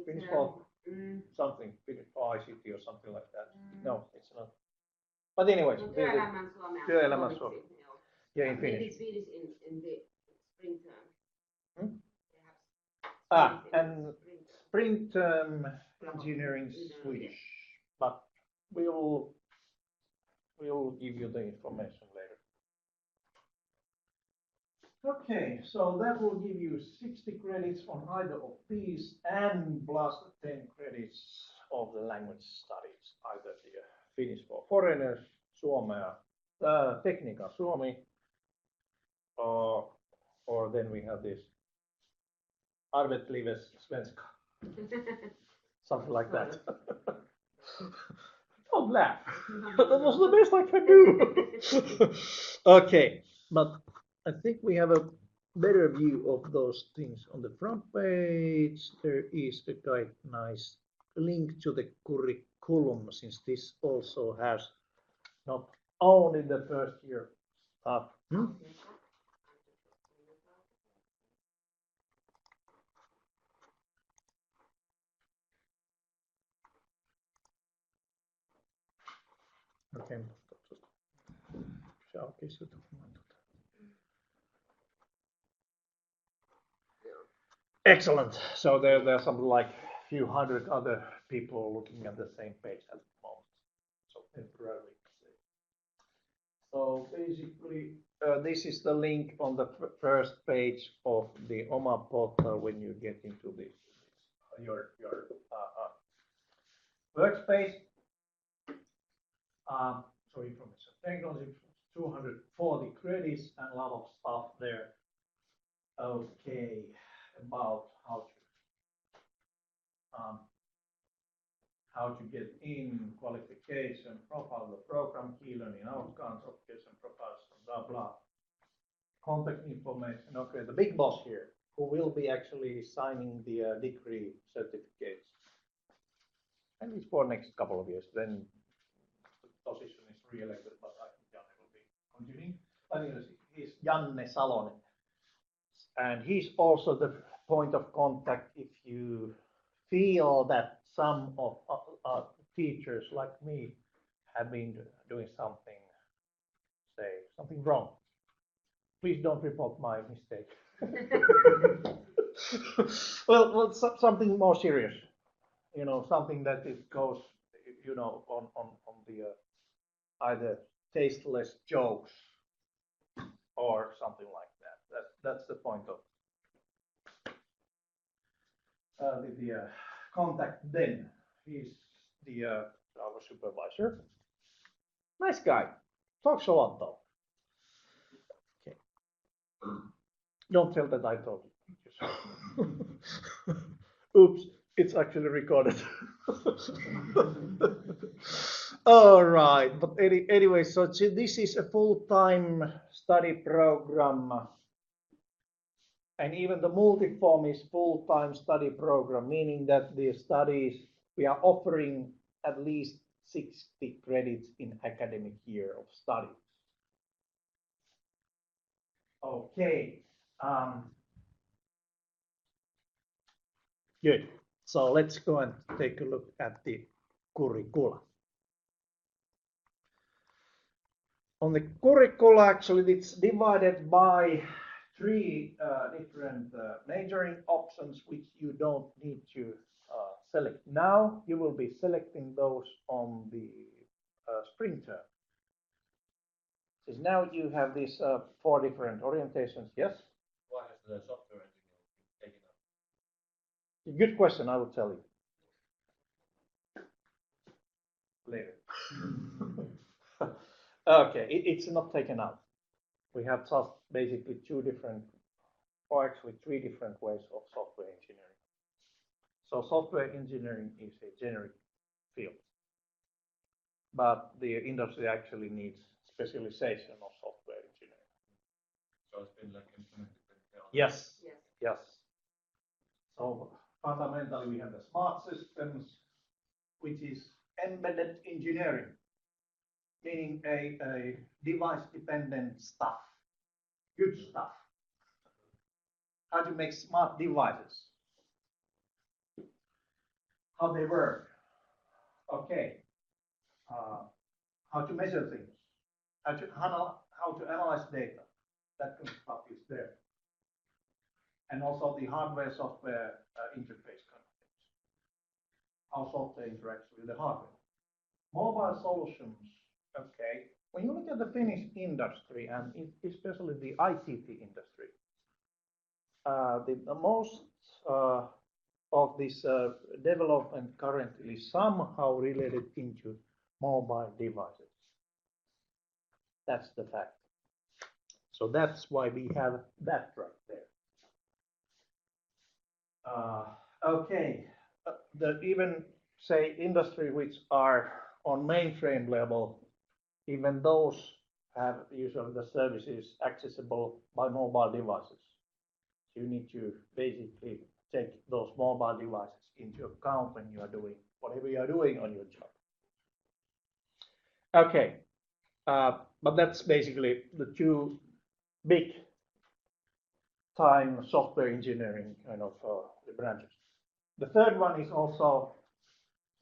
Finnish for something, Finnish for ICT or something like that. No, it's not. But anyways, Työelämän suomea. työelämän suomea. Suomeksi, joo. Yeah, in Maybe Finnish. Swedish in the spring term. Hmm? Perhaps Swedish in And spring term. spring term engineering Swedish, but we'll give you the information later. Okay, so that will give you 60 credits on either of these and plus 10 credits of the language studies, either the Finnish for foreigners, Suomea, Tekniikka Suomi, or then we have this Arbetslivet Svenska, something like that. Don't laugh. That was the best I can do. Okay, but I think we have a better view of those things on the front page. There is a quite nice link to the curriculum, since this also has not only the first year stuff. Okay. Excellent. So there are some like few hundred other people looking at the same page at the moment. So temporarily. So basically, this is the link on the first page of the OMA portal when you get into this your workspace. So information technology, 240 credits and a lot of stuff there. Okay, about how to get in, qualification, profile of the program, key learning outcomes, application profiles, blah blah. Contact information. Okay, the big boss here, who will be actually signing the degree certificates, at least for next couple of years. Then the position is re-elected, but I think Janne will be continuing. But anyways, he's Janne Salonen, and he's also the point of contact if you feel that some of teachers like me have been doing something, say something wrong. Please don't report my mistake. well, something more serious, something that it goes, on the either tasteless jokes or something like that. That's the point of the contact. Then he's the our supervisor. Nice guy. Talks a lot though. Okay. Don't tell that I told you. Oops, it's actually recorded. All right, but anyway, so this is a full-time study program, and even the multi-form is full-time study program, meaning that the studies we are offering at least 60 credits in academic year of study. Okay. Good. So let's go and take a look at the curricula. On the curricula, actually, it's divided by 3 different majoring options, which you don't need to select now. You will be selecting those on the spring term. Since now you have these 4 different orientations, yes? Why has the software engineering been taken up? Good question, I will tell you later. Okay, it's not taken out. We have just basically 2 different, or actually 3 different ways of software engineering. So software engineering is a generic field, but the industry actually needs specialization of software engineering. So it's been like implemented in Yes. Yes. Yes. So fundamentally, we have the smart systems, which is embedded engineering, meaning a device-dependent stuff, good stuff. How to make smart devices, how they work, okay, how to measure things, how to analyze data, that kind of stuff is there. And also the hardware software interface kind of things, how software interacts with the hardware. Mobile solutions, okay. When you look at the Finnish industry and especially the ICT industry, the most of this development currently is somehow related into mobile devices. That's the fact. So that's why we have that right there. Okay, the even say industry which are on mainframe level, even those have usually the services accessible by mobile devices. You need to basically take those mobile devices into account when you are doing whatever you are doing on your job. Okay, but that's basically the two big time software engineering kind of the branches. The third one is also,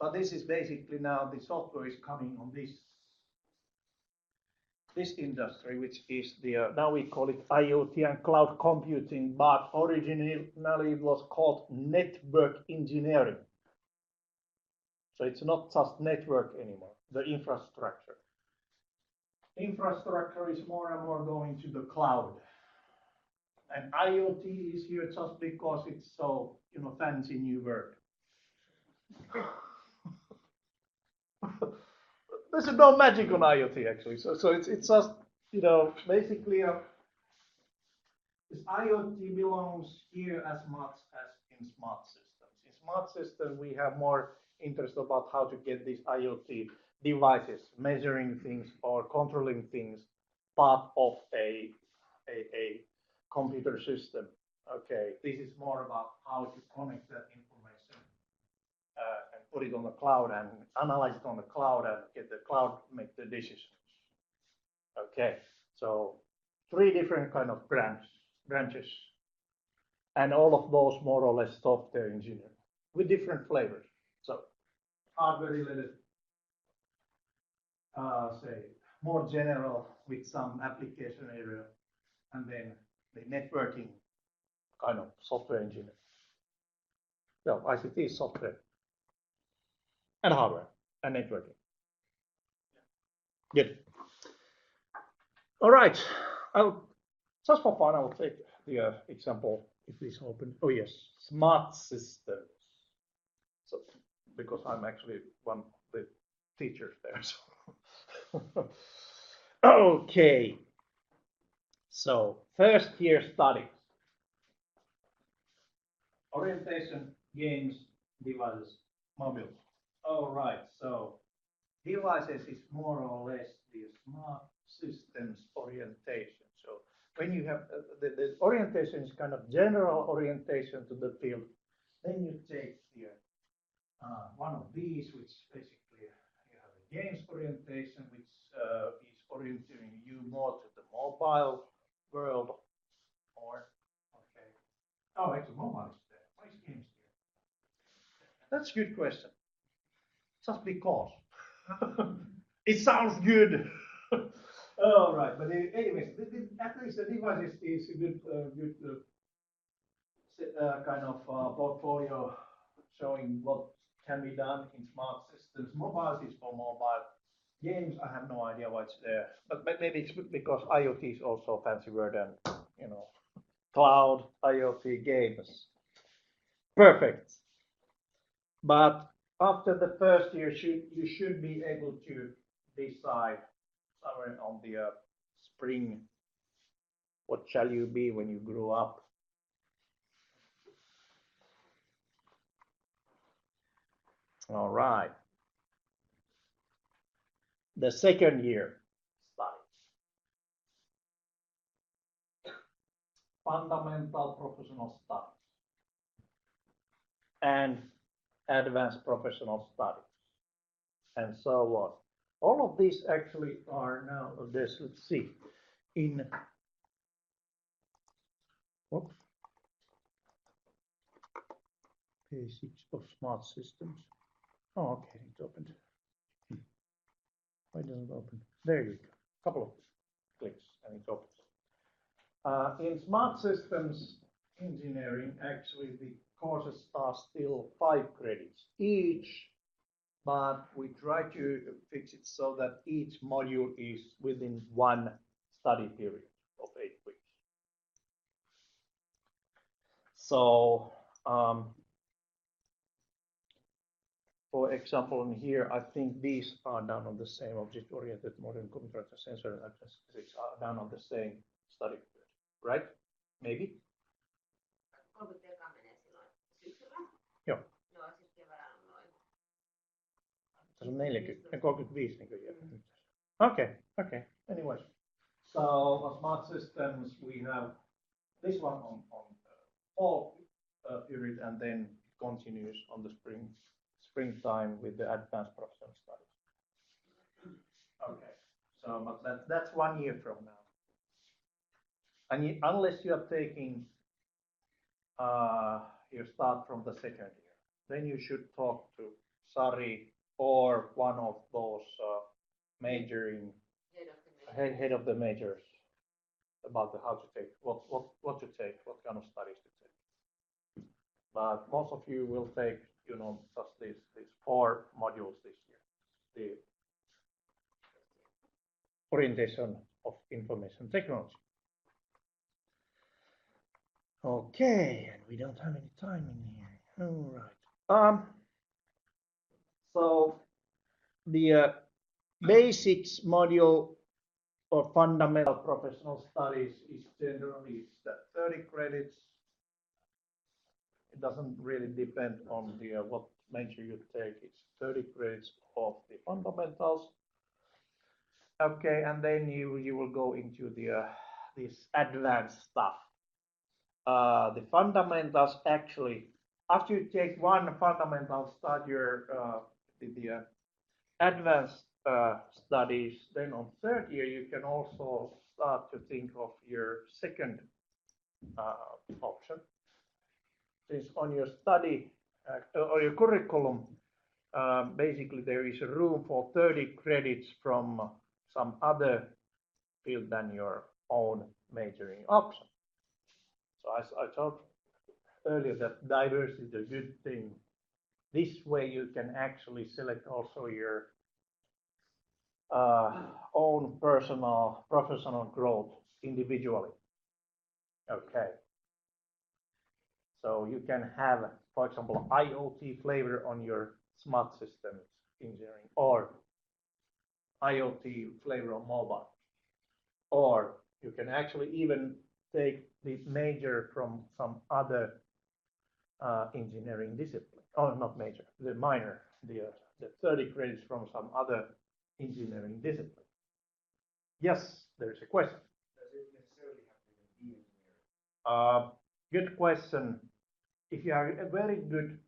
but this is basically now the software is coming on this industry, which is the now we call it IoT and cloud computing, but originally it was called network engineering. So it's not just network anymore, the infrastructure. Infrastructure is more and more going to the cloud. And IoT is here just because it's so, fancy new word. There's no magic on IoT actually. So it's just, basically this IoT belongs here as much as in smart systems. In smart systems, we have more interest about how to get these IoT devices measuring things or controlling things part of a computer system. Okay, this is more about how to connect that information and put it on the cloud and analyze it on the cloud and get the cloud make the decisions. Okay, so 3 different kind of branches, and all of those more or less software engineering with different flavors. So hardware related, say more general with some application area, and then the networking kind of software engineering. Well, ICT is software and hardware and networking. Good. All right. Just for fun, I will take the example if this open. Oh yes, smart systems. So because I'm actually one of the teachers there. So. Okay. So first year studies. Orientation, games, devices, mobiles. All right. So devices is more or less the smart systems orientation. So when you have the orientation is kind of general orientation to the field, then you take the one of these, which basically you have a games orientation, which is orienting you more to the mobile world. Or okay, oh, actually, mobile is there. Why is games there? That's a good question. Just because. It sounds good. All right, but anyways, at least the device is a good, kind of portfolio showing what can be done in smart systems. Mobile is for mobile. Games, I have no idea what's there, but maybe it's because IoT is also a fancy word and cloud IoT games. Perfect. But after the first year, you should be able to decide somewhere on the spring what shall you be when you grow up. All right. The second year studies. fundamental professional studies and advanced professional studies, and so on. All of these actually are now this. Let's see, in oops, basics of smart systems. Oh, okay, it opened. Why doesn't it open? There you go. Couple of clicks and it opens. In smart systems engineering, actually the courses are still 5 credits each, but we try to fix it so that each module is within one study period of 8 weeks. So, for example, in here, I think these are done on the same object-oriented modern computer sensor and physics are done on the same study period, right? Maybe? Joo. Tässä on 35 niin Okay, okay. Anyways, so on smart systems we have this one on fall period and then it continues on the springtime with the advanced professional studies. Okay, so but that's 1 year from now. And unless you are taking you start from the second year, then you should talk to Sari or one of those majoring head of the majors about how to take what to take, what kind of studies to take. But most of you will take, you know, just these 4 modules this year. The orientation of information technology. Okay, and we don't have any time in here. All right. So the basics module or fundamental professional studies is generally 30 credits. It doesn't really depend on the what major you take. It's 30 credits of the fundamentals. Okay, and then you will go into the this advanced stuff. The fundamentals actually, after you take one fundamental, start your the advanced studies, then on 3rd year you can also start to think of your second option. Since on your study or your curriculum, basically there is a room for 30 credits from some other field than your own majoring option. So as I talked earlier, that diversity is a good thing. This way you can actually select also your own personal professional growth individually. Okay. So you can have, for example, IoT flavor on your smart systems engineering, or IoT flavor on mobile, or you can actually even take the major from some other engineering discipline. Oh, not major, the minor, the 30 credits from some other engineering discipline. Yes, there is a question. Does it necessarily have to be engineering? Good question. If you have a very good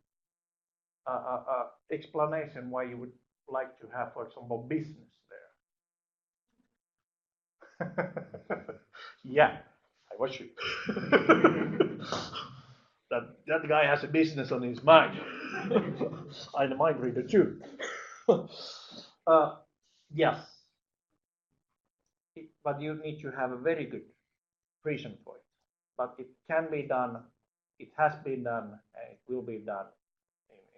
explanation why you would like to have, for example, business there. Yeah, I watch you. that guy has a business on his mind. I'm a mind reader too. Yes, but you need to have a very good reason for it. But it can be done. It has been done, and it will be done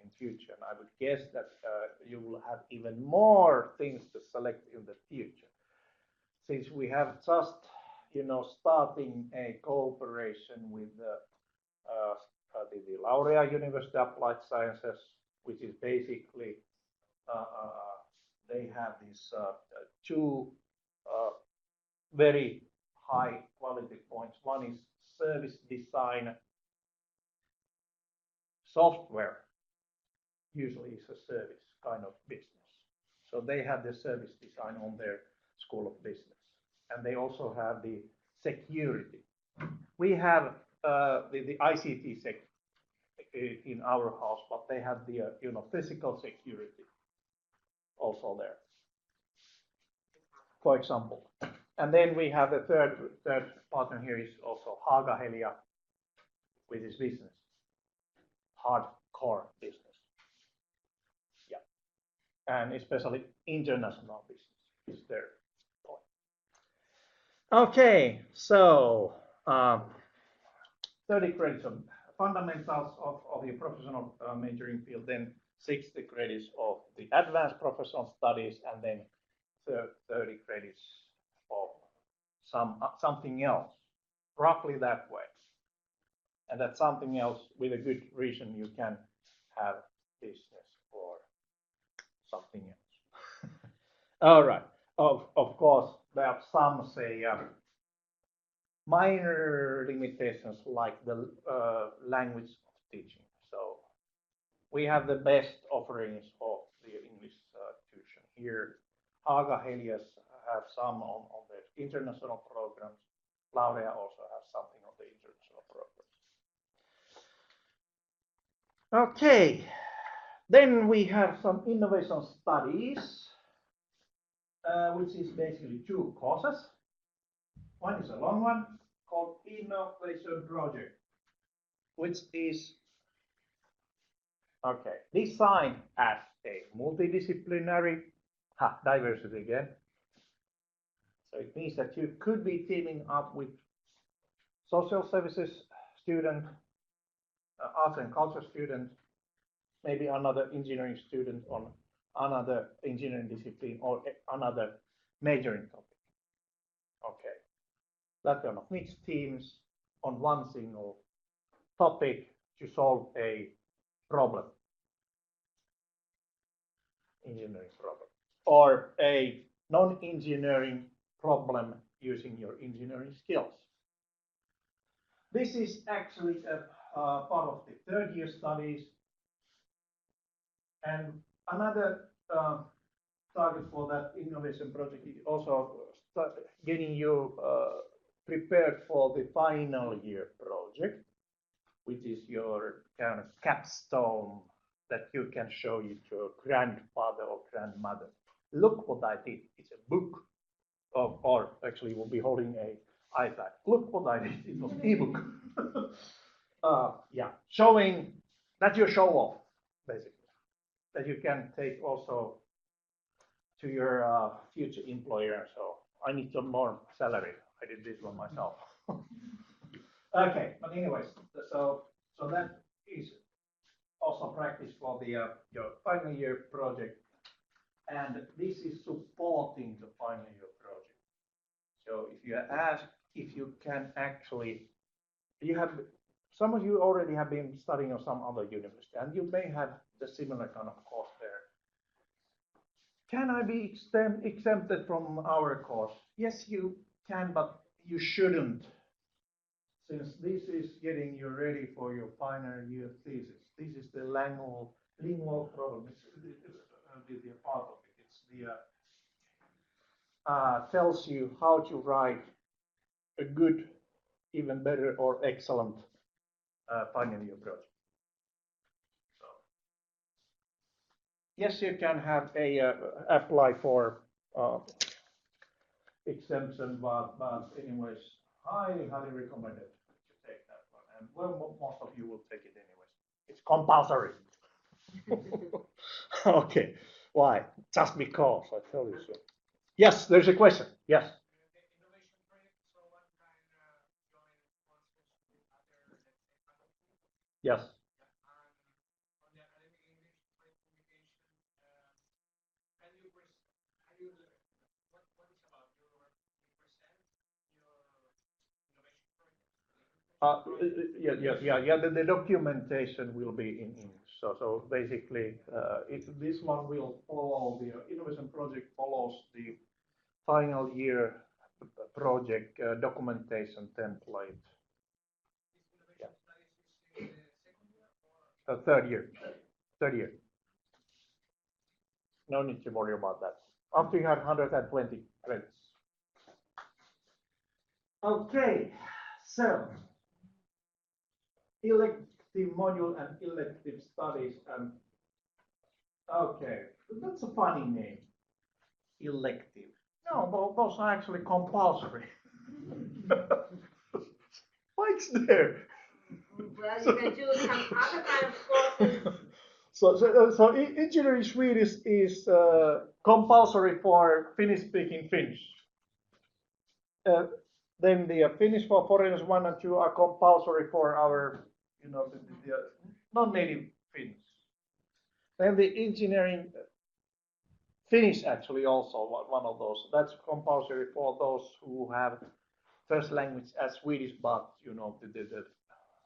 in future. And I would guess that you will have even more things to select in the future, since we have just, you know, starting a cooperation with the Laurea University Applied Sciences, which is basically they have these 2 very high quality points. One is service design software, usually is a service kind of business. So they have the service design on their School of Business. And they also have the security We have the ICT sec in our house, but they have the physical security also there, for example. And then we have the third partner here is also Haga Helia, with his business, hardcore business. Yeah, and especially international business is their point. Okay, so 30 credits of fundamentals of the professional majoring field, then 60 credits of the advanced professional studies, and then 30 credits of something else, roughly that way. And that's something else with a good reason you can have business or something else. All right. Of course, there are some say minor limitations like the language of teaching. So we have the best offerings of the English tuition here. Haga Helias have some on the international programs. Laurea also has something on the international programs. Okay, then we have some innovation studies, which is basically 2 courses. One is a long one called Innovation Project, which is designed as a multidisciplinary diversity again. So it means that you could be teaming up with social services student, arts and culture student, maybe another engineering student on another engineering discipline or another majoring topic. Okay, that kind of mixed teams on one single topic to solve a problem, engineering problem, or a non-engineering problem using your engineering skills. This is actually a part of the 3rd year studies. And another target for that innovation project is also getting you prepared for the final year project, which is your kind of capstone that you can show you to your grandfather or grandmother. Look what I did. It's a book, or actually we'll be holding a iPad. Look what I did. It was ebook. Yeah, showing that you show off, basically, that you can take also to your future employer. So I need some more salary. I did this one myself. Okay, but anyways, so that is also practice for the your final year project, and this is supporting the final year project. So if you ask if you can actually, you have some of you already have been studying on some other university, and you may have the similar kind of course there. Can I be exempted from our course? Yes, you can, but you shouldn't, since this is getting you ready for your final year thesis. This is the lingual problem. It's the part of it. It's the tells you how to write a good, even better, or excellent final year project. So, yes, you can have a apply for exemption, but anyways, highly recommended to take that one. And well, most of you will take it anyways. It's compulsory. Okay, why? Just because I tell you so. Yes, there's a question. Yes. Innovation project, so one can join one session with other, let's say, faculty. Yes. On the academic English communication, can you what is about you present your innovation project? Yeah. The documentation will be in English. So basically, this one will follow the innovation project follows the final year project documentation template. Yeah. Third year. No need to worry about that. After you have 120 credits. Okay, So, elective module and elective studies, and okay, that's a funny name. Elective. No, those are actually compulsory. What's there? Well, you can choose some other kind of courses. So engineering Swedish is compulsory for Finnish-speaking Finns. Then the Finnish for foreigners 1 and 2 are compulsory for our, the non-native Finns. Then the engineering Finnish actually also one of those. That's compulsory for those who have first language as Swedish, but they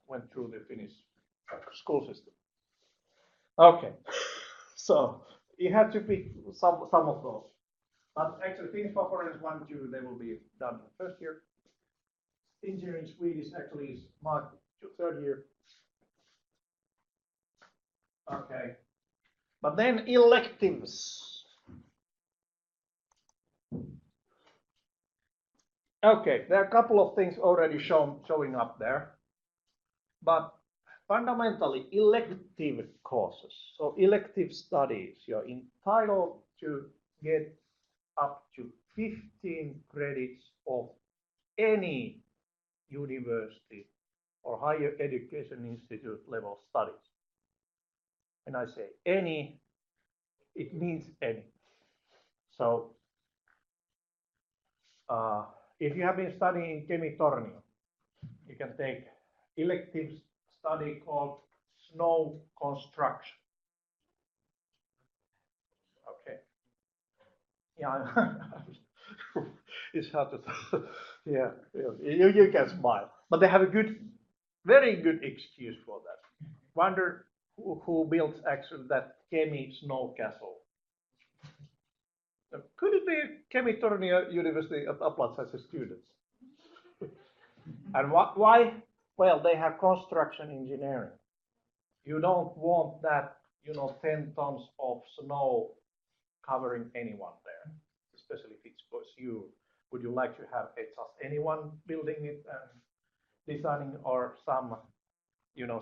went through the Finnish school system. Okay, so you have to pick some of those. But actually, Finnish for foreigners 1, 2, they will be done the first year. Engineering Swedish actually is marked third year. Okay, but then electives. Okay, there are a couple of things already showing up there, but fundamentally elective courses. So elective studies, you're entitled to get up to 15 credits of any university or higher education institute level studies. When I say any, it means any. So if you have been studying in Kemi-Tornio, you can take elective study called snow construction. Okay. Yeah, it's hard to. Yeah, you can smile, but they have a very good excuse for that. Wonder who built actually that Kemi snow castle. Could it be Kemi-Tornio University of Uplands as a student? And why? Well, they have construction engineering. You don't want that, 10 tons of snow covering anyone there, especially if it's for you. Would you like to have just anyone building it and designing, or some,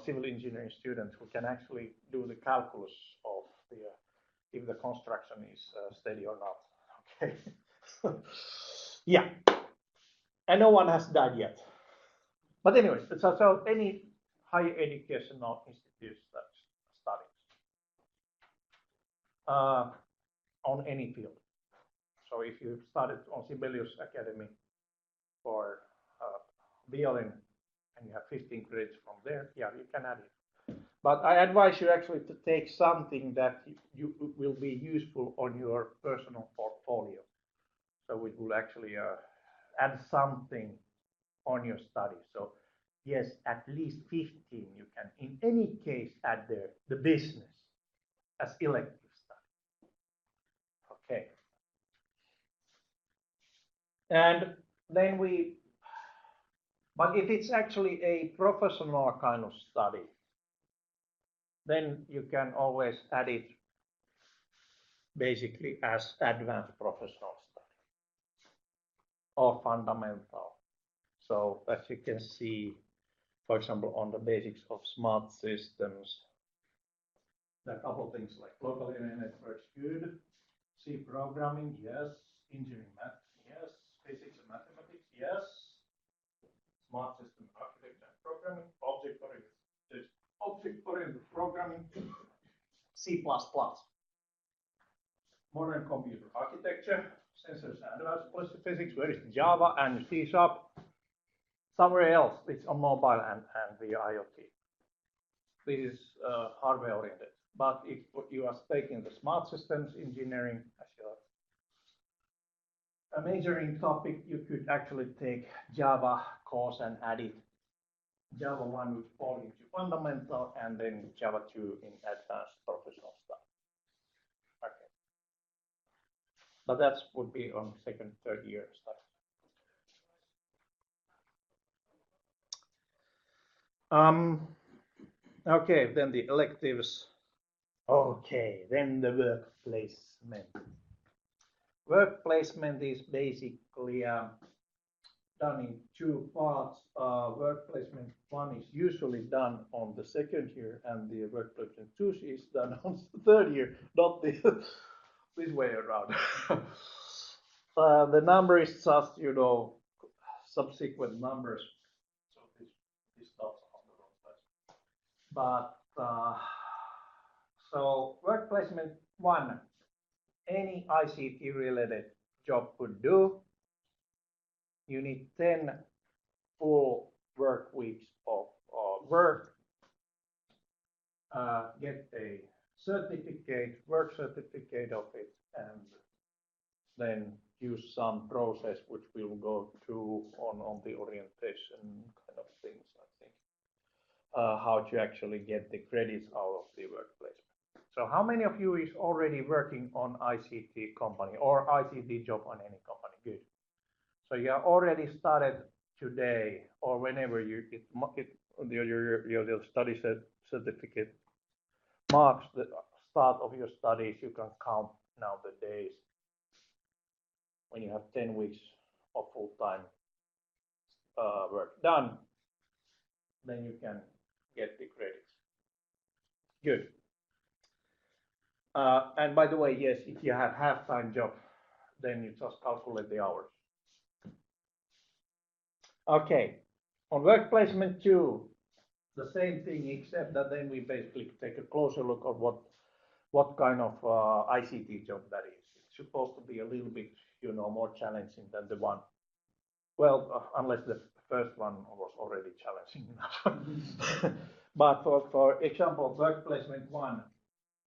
civil engineering student who can actually do the calculus of the if the construction is steady or not? Okay. Yeah, and no one has died yet. But anyways, so any higher educational institutes that studies on any field. So if you started on Sibelius Academy for violin and you have 15 credits from there, yeah, you can add it. But I advise you actually to take something that you will be useful on your personal portfolio. So it will actually add something on your study. So yes, at least 15 you can in any case add there the business as elective study. Okay. And then but if it's actually a professional kind of study, then you can always add it basically as advanced professional study or fundamental. So as you can see, for example, on the basics of smart systems, there are a couple of things like local area networks, good. C programming, yes. Engineering math, yes. Physics and mathematics, yes. Smart system architecture and programming, object-oriented programming, C++. Modern computer architecture, sensors and advanced physics, where is Java and C#? Somewhere else, it's on mobile and via IoT. This is hardware oriented. But if you are taking the smart systems engineering as your majoring topic, you could actually take Java course and add it. Java 1 would fall into fundamental, and then Java 2 in advanced professional stuff. Okay. But that would be on second, third year stuff. Okay, then the electives. Okay, then the work placement. Work placement is basically done in two parts. Work placement one is usually done on the second year, and the work placement two is done on the third year, not the this way around. The number is just, subsequent numbers. So this stops on the wrong side. But so work placement one, any ICT related job would do. You need 10 full work weeks of work, get a certificate, work certificate of it, and then use some process which we'll go through on the orientation kind of things, I think, how to actually get the credits out of the workplace. So how many of you is already working on ICT company or ICT job on any company? Good. So you have already started today or whenever your study certificate marks the start of your studies, you can count now the days when you have 10 weeks of full-time work done, then you can get the credits. Good. And by the way, yes, if you have half-time job, then you just calculate the hours. Okay, on work placement two, the same thing, except that then we basically take a closer look at what kind of ICT job that is. It's supposed to be a little bit, more challenging than the one. Well, unless the first one was already challenging enough. But for example, work placement one,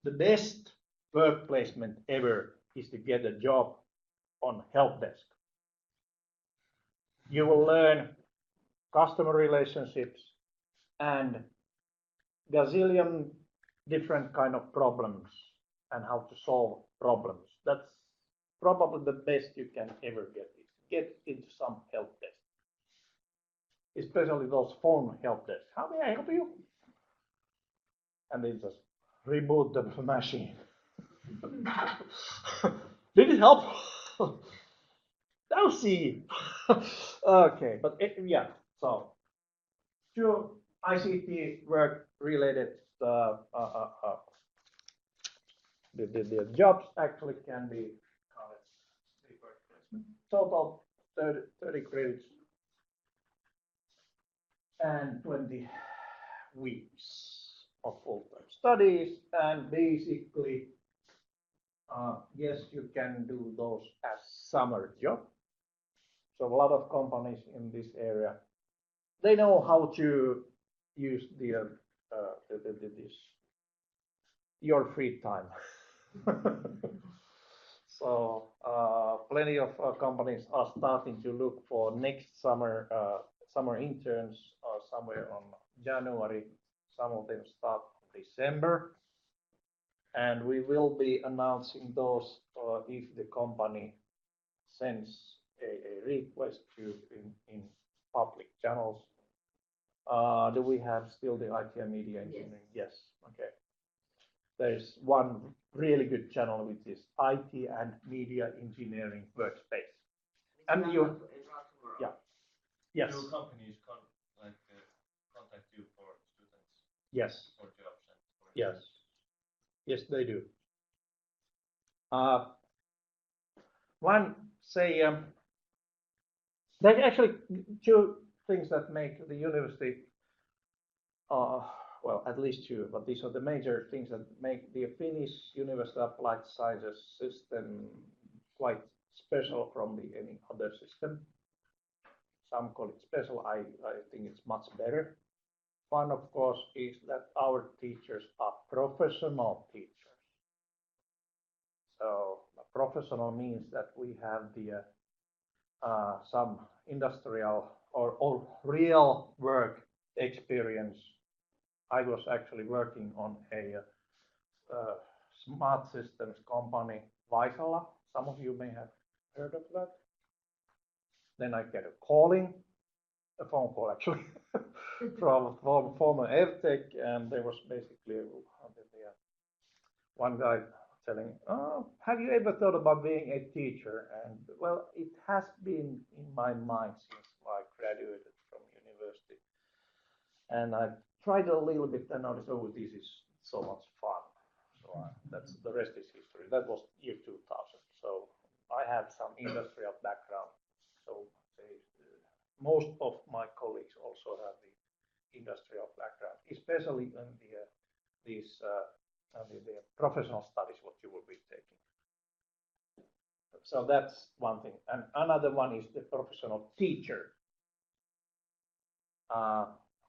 the best work placement ever is to get a job on help desk. You will learn customer relationships and gazillion different kind of problems and how to solve problems. That's probably the best you can ever get into some help desk, especially those phone help desks. How may I help you? And they just reboot the machine. Did it help? I'll see. Okay, but yeah, so two ICT work related the jobs actually can be counted. Total 30 credits and 20 weeks of full-time studies, and basically yes, you can do those as summer job. So a lot of companies in this area, they know how to use this your free time. So plenty of companies are starting to look for next summer summer interns somewhere on January. Some of them start in December, and we will be announcing those if the company sends a request to in public channels. Do we have still the IT and media engineering? Yes. Okay. There's one really good channel which is IT and media engineering workspace. And you, yeah, yes. Do companies contact you for students? Yes. For jobs and for Yes. Yes, they do. One say there's actually two things that make the university, well, at least two, but these are the major things that make the Finnish University Applied Sciences system quite special from any other system. Some call it special. I think it's much better. One, of course, is that our teachers are professional teachers. So professional means that we have the some industrial or real work experience. I was actually working on a smart systems company, Vaisala. Some of you may have heard of that. Then I get a phone call actually, from former EvTech, and there was basically one guy telling, "Oh, have you ever thought about being a teacher?" And well, it has been in my mind since graduated from university. And I tried a little bit and noticed, oh, this is so much fun. So that's the rest is history. That was year 2000. So I had some industrial background. So most of my colleagues also have the industrial background, especially in the professional studies what you will be taking. So that's one thing. And another one is the professional teacher. I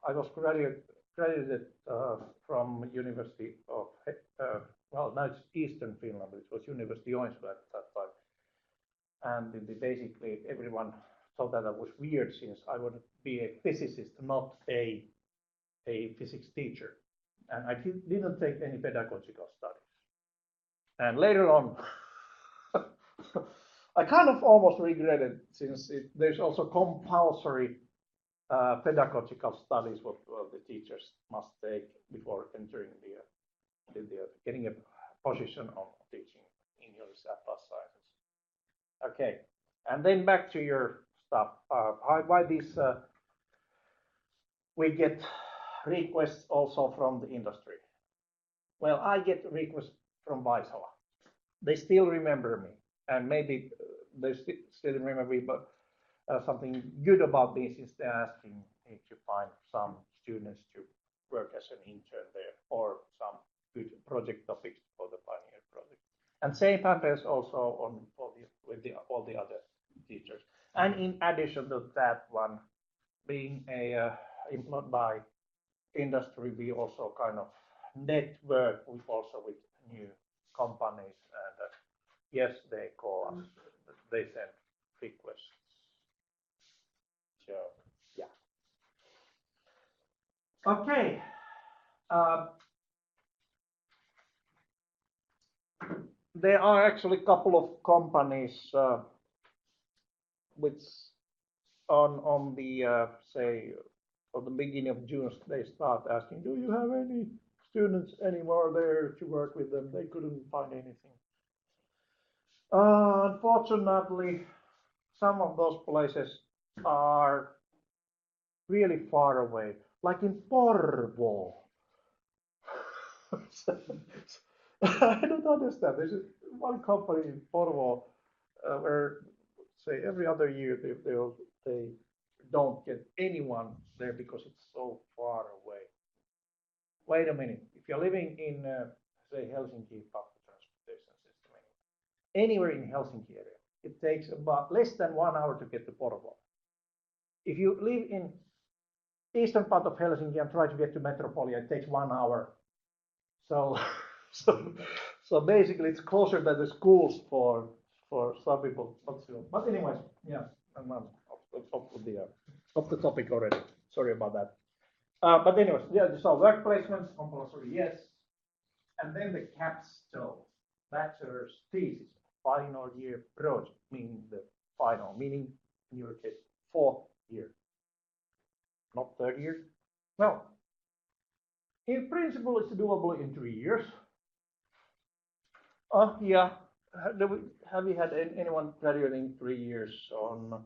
was graduated from University of, well, now it's Eastern Finland, but it was University Oinsville at that time. And basically everyone thought that I was weird since I would be a physicist, not a physics teacher. And I didn't take any pedagogical studies. And later on, I kind of almost regretted since there's also compulsory pedagogical studies what the teachers must take before entering getting a position of teaching English applied sciences. Okay, and then back to your stuff. Why this? We get requests also from the industry. Well, I get requests from Vaisala. They still remember me, and maybe they still remember me, but something good about this is they're asking me to find some students to work as an intern there or some good project topics for the Pioneer project. And same happens also with all the other teachers. And in addition to that one, being employed by industry, we also kind of network with new companies, and yes, they call us, they send requests. So yeah. Okay. There are actually a couple of companies which on the say at the beginning of June they start asking, do you have any students anymore there to work with them? They couldn't find anything. Unfortunately, some of those places are really far away, like in Porvoo. I don't understand. There's one company in Porvoo where, say, every other year they don't get anyone there because it's so far away. Wait a minute. If you're living in, say, Helsinki public transportation system, anywhere in Helsinki area, it takes about less than 1 hour to get to Porvoo. If you live in eastern part of Helsinki and try to get to Metropolia, it takes 1 hour. So, so basically, it's closer than the schools for some people. But anyways, yeah, I'm off the topic already. Sorry about that. But anyways, yeah. So work placements compulsory, yes, and then the capstone, bachelor's thesis, final year project, meaning the final, meaning in your case 4th year, not 3rd year. Well, in principle, it's doable in 3 years. Yeah. Have you had anyone graduating 3 years on?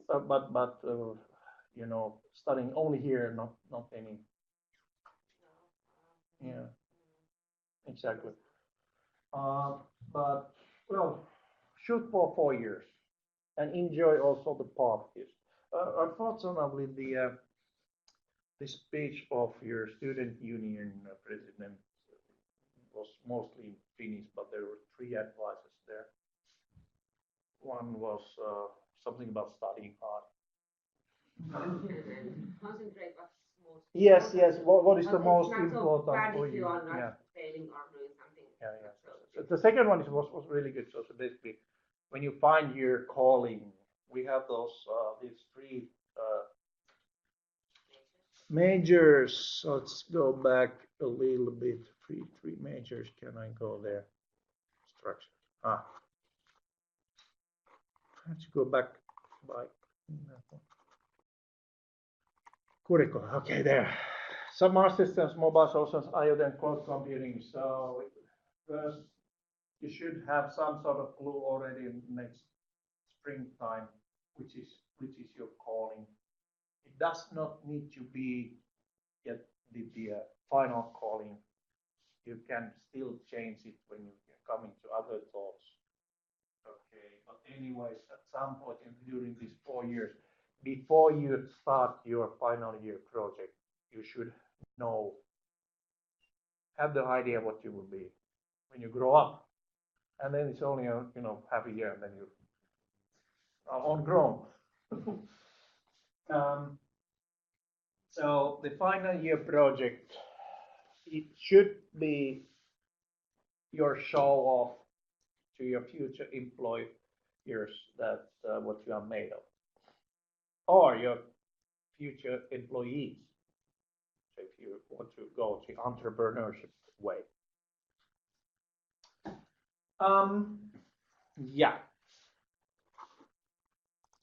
But you know, studying only here, not any. Yeah. Exactly. But well, shoot for 4 years and enjoy also the parties. Unfortunately, the speech of your student union president was mostly in Finnish, but there were 3 advices there. One was something about studying hard. Concentrate what's most. Yes, yes. What is the But most it's not important so bad for if you? you are not Yeah. failing or doing something. Yeah, yeah. So the second one was really good. So basically, when you find your calling, we have these 3 majors. So let's go back a little bit. Three majors. Can I go there? Structure. Let's go back by curriculum. Okay, there. Smart systems, mobile solutions, IoT, and cloud computing. So first, you should have some sort of clue already next springtime, which is your calling. It does not need to be yet the final calling. You can still change it when you come into other talks. Okay, but anyways, at some point during these 4 years, before you start your final year project, you should know, have the idea what you will be when you grow up. And then it's only a half a year, and then you are on grown. So the final year project, it should be your show off to your future employers that what you are made of, or your future employees. So if you want to go the entrepreneurship way. Yeah.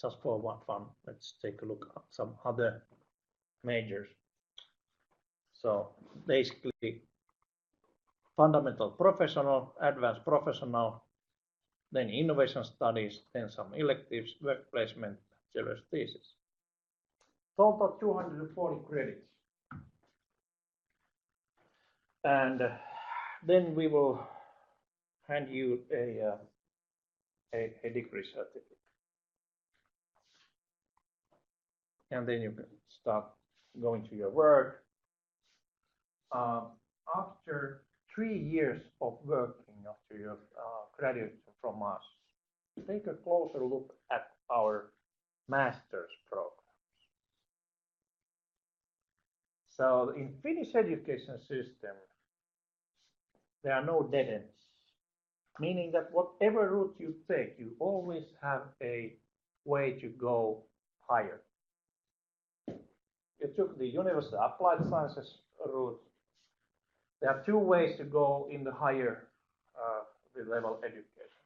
Just for one fun, let's take a look at some other majors. So basically, fundamental professional, advanced professional, then innovation studies, then some electives, work placement, bachelor's thesis. Total 240 credits. And then we will hand you a degree certificate. And then you can start going to your work. After 3 years of working, after you graduate from us, take a closer look at our master's program. So in Finnish education system, there are no dead ends, meaning that whatever route you take, you always have a way to go higher. You took the University Applied Sciences route. There are two ways to go in the higher level education.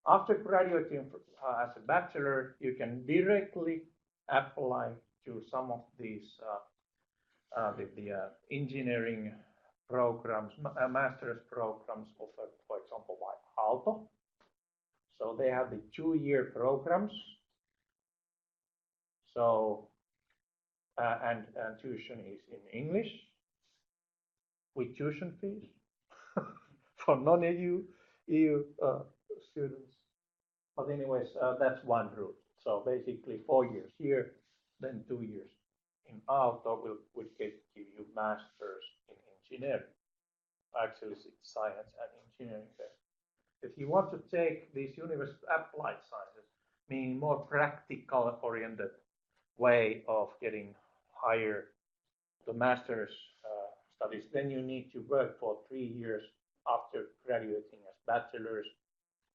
After graduating as a bachelor, you can directly apply to some of these the engineering programs, master's programs offered, for example, by Aalto. So they have the 2-year programs. So and tuition is in English with tuition fees for non-EU students. But anyways, that's one route. So basically 4 years here, then 2 years in Aalto will give you masters in engineering. Actually, it's science and engineering there. If you want to take these university applied sciences, meaning more practical oriented way of getting higher the master's studies, then you need to work for 3 years after graduating as bachelor's.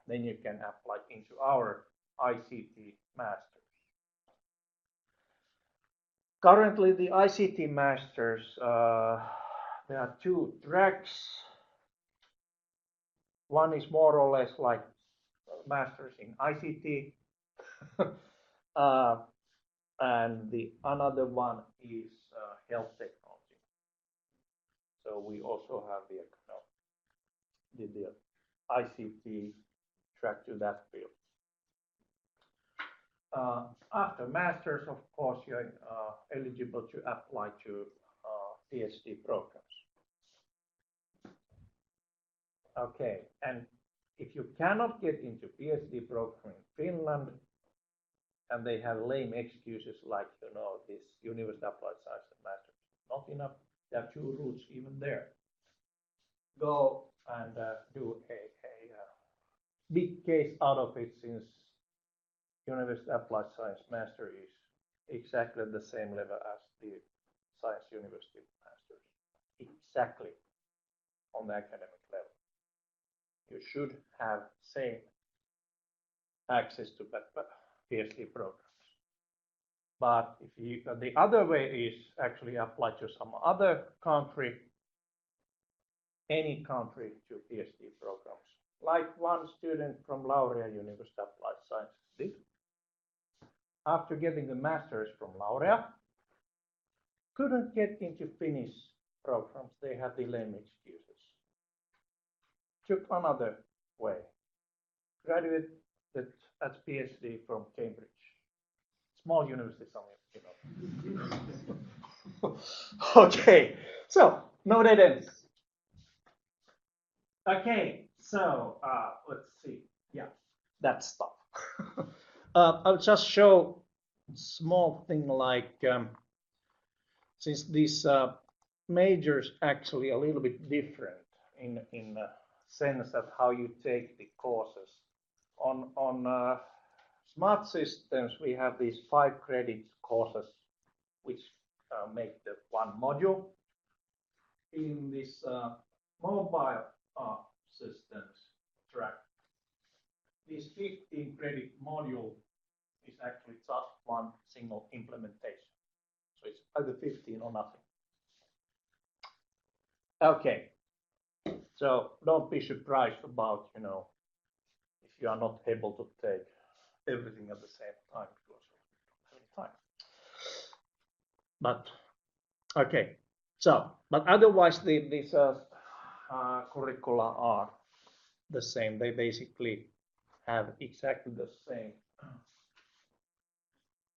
Then you can apply into our ICT masters. Currently, the ICT masters, there are 2 tracks. One is more or less like masters in ICT, and the another one is health technology. So we also have the ICT track to that field. After masters, of course, you're eligible to apply to PhD programs. Okay, and if you cannot get into PhD program in Finland, and they have lame excuses like, this University Applied Science and Masters, not enough, there are 2 routes even there. Go and do a big case out of it, since University Applied Science Master is exactly the same level as the Science University Masters, exactly on the academic level. You should have same access to PhD programs. But if you, the other way is actually apply to some other country, any country, to PhD programs, like one student from Laurea University Applied Sciences did. After getting the master's from Laurea, couldn't get into Finnish programs, they had the lame excuses. Took another way, graduated as PhD from Cambridge. It's small universities only, Okay, so no dead ends. Okay, so let's see. Yeah, that stuff. I'll just show small thing like since these majors actually a little bit different in sense that how you take the courses. On smart systems, we have these 5 credit courses which make the one module. In this mobile systems track, this 15 credit module is actually just one single implementation. So it's either 15 or nothing. Okay, so don't be surprised about, if you are not able to take everything at the same time because you don't have any time. But okay, so but otherwise these curricula are the same. They basically have exactly the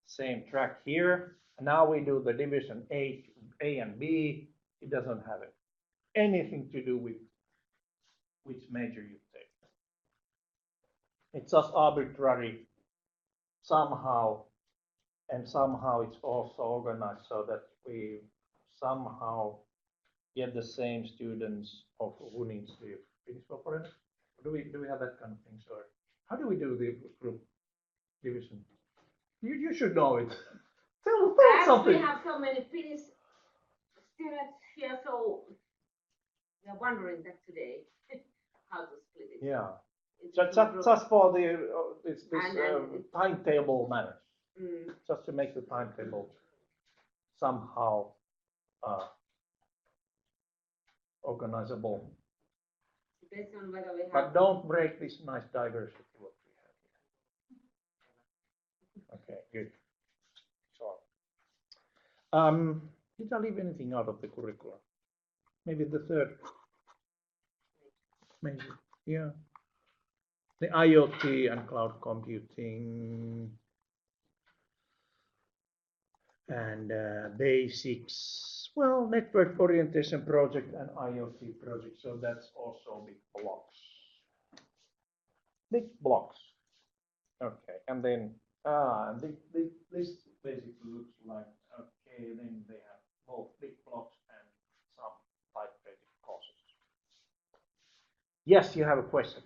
same track here. Now we do the division A and B. It doesn't have anything to do with which major you take. It's just arbitrary somehow, and somehow it's also organized so that we somehow get the same students of who needs the Finnish operator. Do we have that kind of thing? Sorry. How do we do the group division? You should know it. Tell As something. we have so many Finnish students here, so we are wondering that today how to split it. Yeah. into two groups. Just for the this And timetable matters. Mm. Just to make the timetable somehow organizable. Depends on whether we have. But don't break this nice diversity what we have here. Okay, good. So, did I leave anything out of the curriculum? Maybe the third. Maybe, yeah. The IoT and cloud computing and basics. Well, network orientation project and IoT project. So that's also big blocks. Big blocks. Okay, and then this basically looks like, okay, then they have both big blocks and some type credit courses. Yes, you have a question.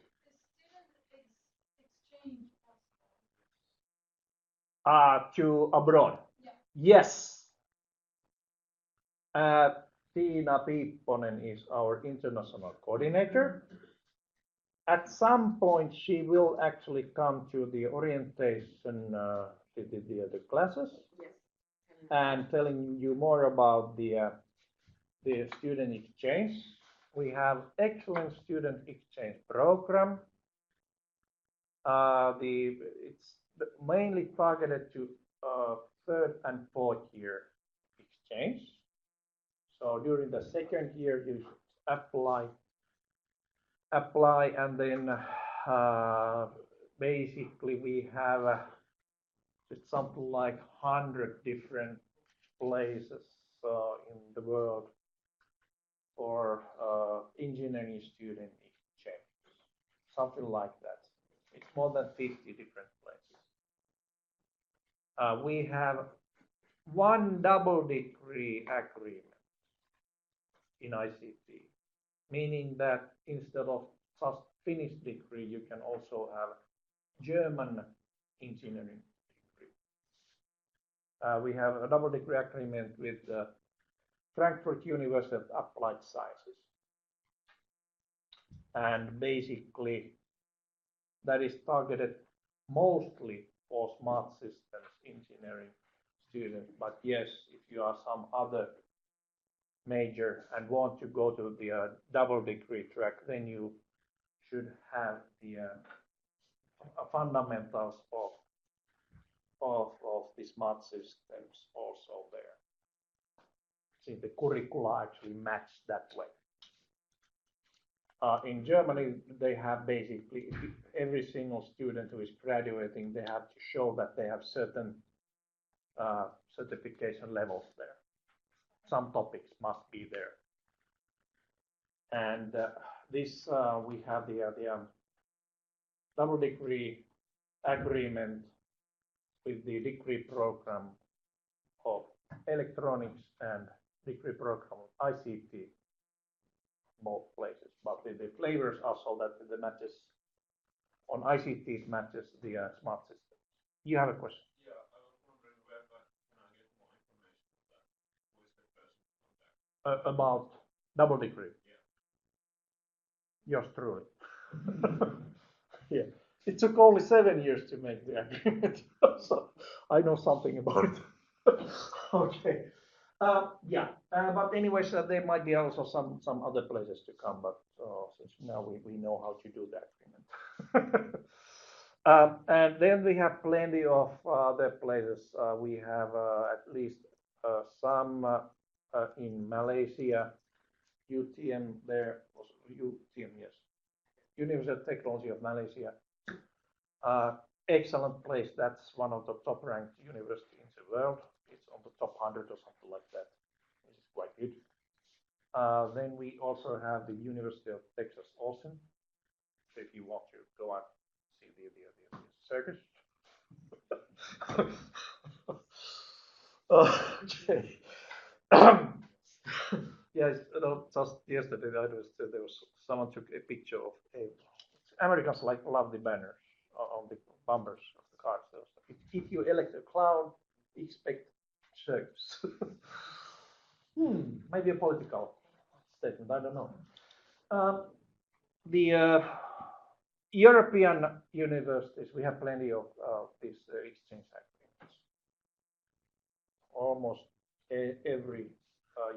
Exchange To abroad. Yeah. Yes. Tiina Piipponen is our international coordinator. At some point, she will actually come to the orientation, the classes, Yes. and telling you more about the student exchange. We have excellent student exchange program. It's mainly targeted to 3rd and 4th year exchange. So during the 2nd year, you should apply, and then basically we have just something like 100 different places in the world for engineering student exchange, something like that. It's more than 50 different places. We have one double degree agreement in ICT, meaning that instead of just Finnish degree, you can also have German engineering degree. We have a double degree agreement with Frankfurt University of Applied Sciences. And basically, that is targeted mostly for smart systems engineering students. But yes, if you are some other major and want to go to the double degree track, then you should have the fundamentals of the smart systems also there. See, the curricula actually match that way. In Germany, they have basically every single student who is graduating, they have to show that they have certain certification levels there. Some topics must be there. And this we have the double degree agreement with the degree program of electronics and degree program of ICT, both places. But the flavors are so that the matches on ICT it matches the smart system. You have a question? Yeah, I was wondering where can I get more information on that? Who is the person contact? About double degree. Yeah. Yours truly. Yeah. It took only 7 years to make the agreement, so I know something about it. Okay. Yeah. But anyways, there might be also some other places to come, but since now we know how to do the agreement. And then we have plenty of other places. We have at least some in Malaysia, UTM there, UTM, yes, University of Technology of Malaysia. Excellent place. That's one of the top ranked universities in the world. It's on the top 100 or something like that, which is quite good. Then we also have the University of Texas Austin. So if you want to go and see the circus. Okay. Yes, just yesterday there was someone took a picture of a Americans love the banners on the bumpers of the cars. So if you elect a clown, expect circus. Maybe a political statement. I don't know. The European universities, we have plenty of these exchange agreements. Almost every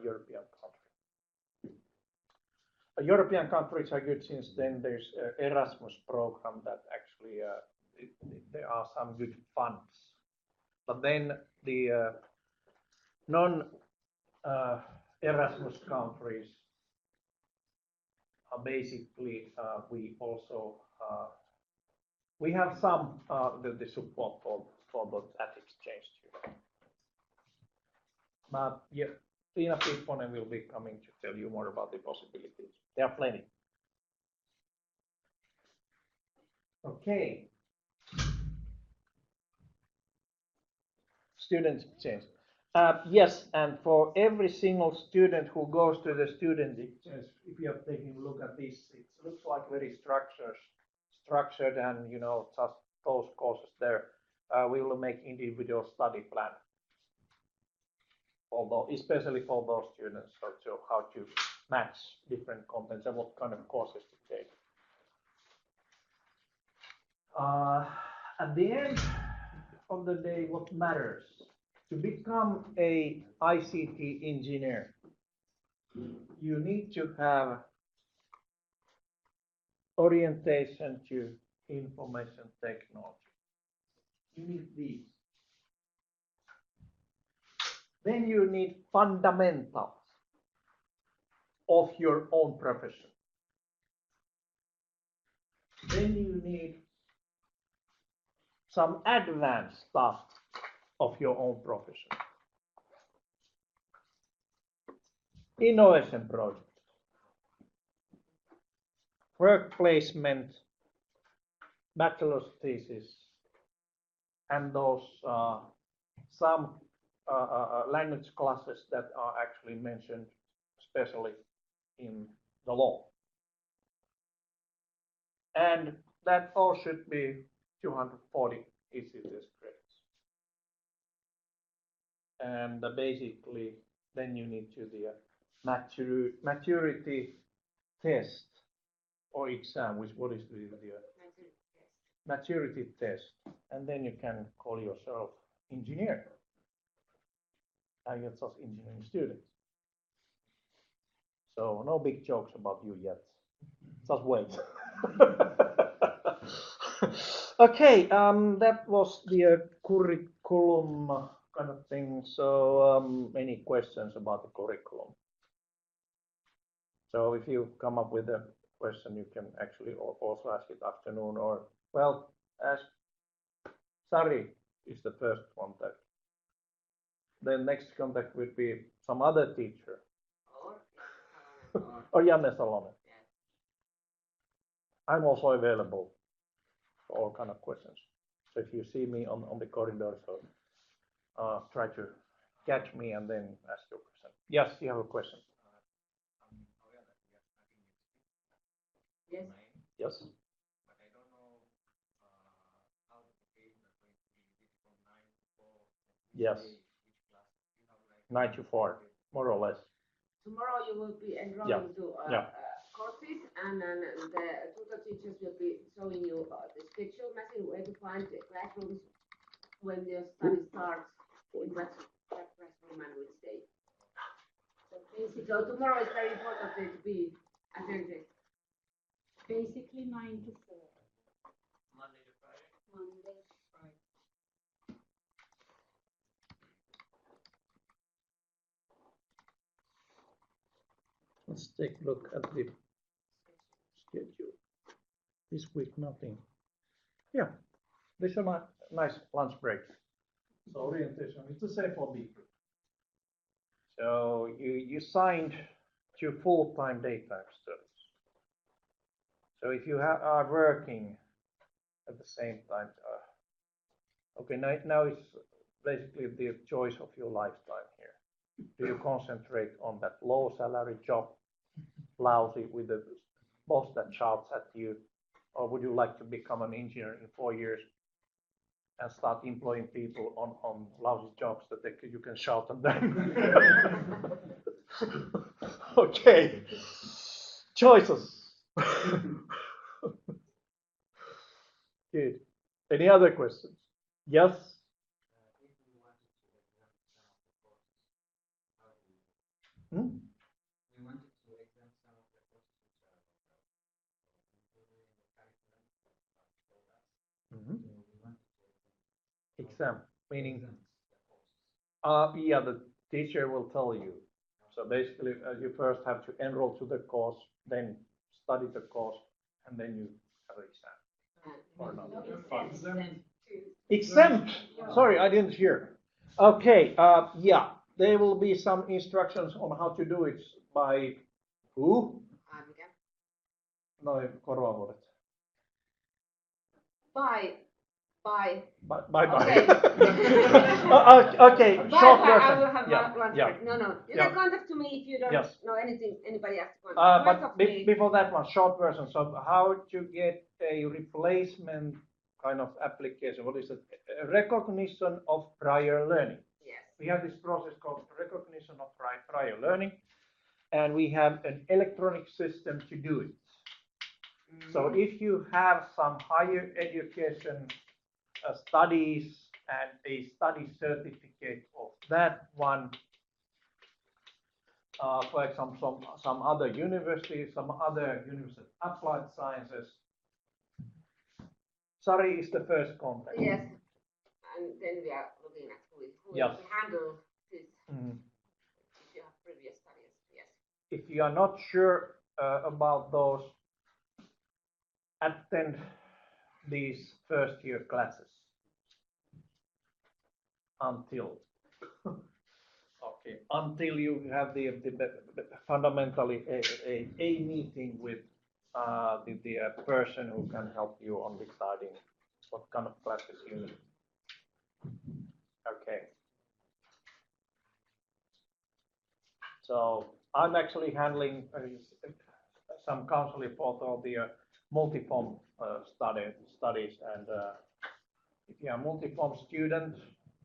European country. European countries are good since then there's Erasmus program that actually there are some good funds. But then the non Erasmus countries are basically we also we have some the support for that exchange too. But yeah, Tiina Pipponen will be coming to tell you more about the possibilities. There are plenty. Okay. Student exchange. Yes, and for every single student who goes to the student exchange, if you are taking a look at this, it looks like very structured, and you know just those courses there. We will make individual study plan, although especially for those students, so how to match different contents and what kind of courses to take. At the end of the day, what matters? To become a ICT engineer, you need to have orientation to information technology. You need these. Then you need fundamentals of your own profession. Then you need some advanced stuff of your own profession. Innovation project, work placement, bachelor's thesis, and those some language classes that are actually mentioned, especially in the law. And that all should be 240 ECTS credits. And basically, then you need to the maturity test or exam, what is the maturity test, and then you can call yourself engineer. And you're just engineering student. So no big jokes about you yet. Just wait. Okay, that was the curriculum kind of thing. So any questions about the curriculum? So if you come up with a question, you can actually also ask it afternoon, or well, as Sari is the first one that then next contact would be some other teacher. Or Or Janne Salonen. Yes. I'm also available for all kind of questions. So if you see me on the corridor, so try to catch me and then ask your question. Yes, you have a question. Yes. Yes. But I don't know how the occasion is going to be. Is it from 9 to 4? Yes. Which class? You have like 9 to 4, more or less. Tomorrow you will be enrolling to Yeah. courses, and then the tutor teachers will be showing you the schedule message, where to find the classrooms, when the study starts, in what classroom and which day. So tomorrow is very important day to be attended. Basically 9 to 4. Monday to Friday. Monday, Friday. Let's take a look at the schedule. This week, nothing. Yeah, this is a nice lunch break. So orientation, it's the same for me. So you signed to full-time daytime studies. So if you are working at the same time, okay, now it's basically the choice of your lifetime here. Do you concentrate on that low salary job, lousy with the boss that shouts at you, or would you like to become an engineer in 4 years and start employing people on lousy jobs that you can shout at them? Okay, choices. Good. Any other questions? Yes. Hmm? We wanted to exempt some of the courses which are included in the curriculum for us. Mm-hmm. So we wanted to Exam, meaning, exempt the courses. yeah, the teacher will tell you. So basically, you first have to enroll to the course, then study the course, and then you have an exam. Or not? Exempt. Sorry, I didn't hear. Okay, yeah, there will be some instructions on how to do it by who? Mikä? Noin korvavuodet. Bye. Bye. Okay. Okay, Bye. short I version. will have Yeah, lunch yeah. break. No. You Yeah. can contact to me if you don't Yes. know anything. Anybody has to contact. But Contact me. before that one, short version. So how to get a replacement kind of application? What is it? A recognition of prior learning. Yes. We have this process called recognition of prior learning, and we have an electronic system to do it. So if you have some higher education studies and a study certificate of that one, for example, some other university applied sciences. Sari is the first contact. Yes. And then we are looking at who Yes. will handle this. Mhm. If you have previous studies. Yes. If you are not sure about those, attend these first year classes until you have the fundamentally a meeting with the person who can help you on deciding what kind of classes you need. Okay. So I'm actually handling some counseling for the multiform studies, and if you are a multiform student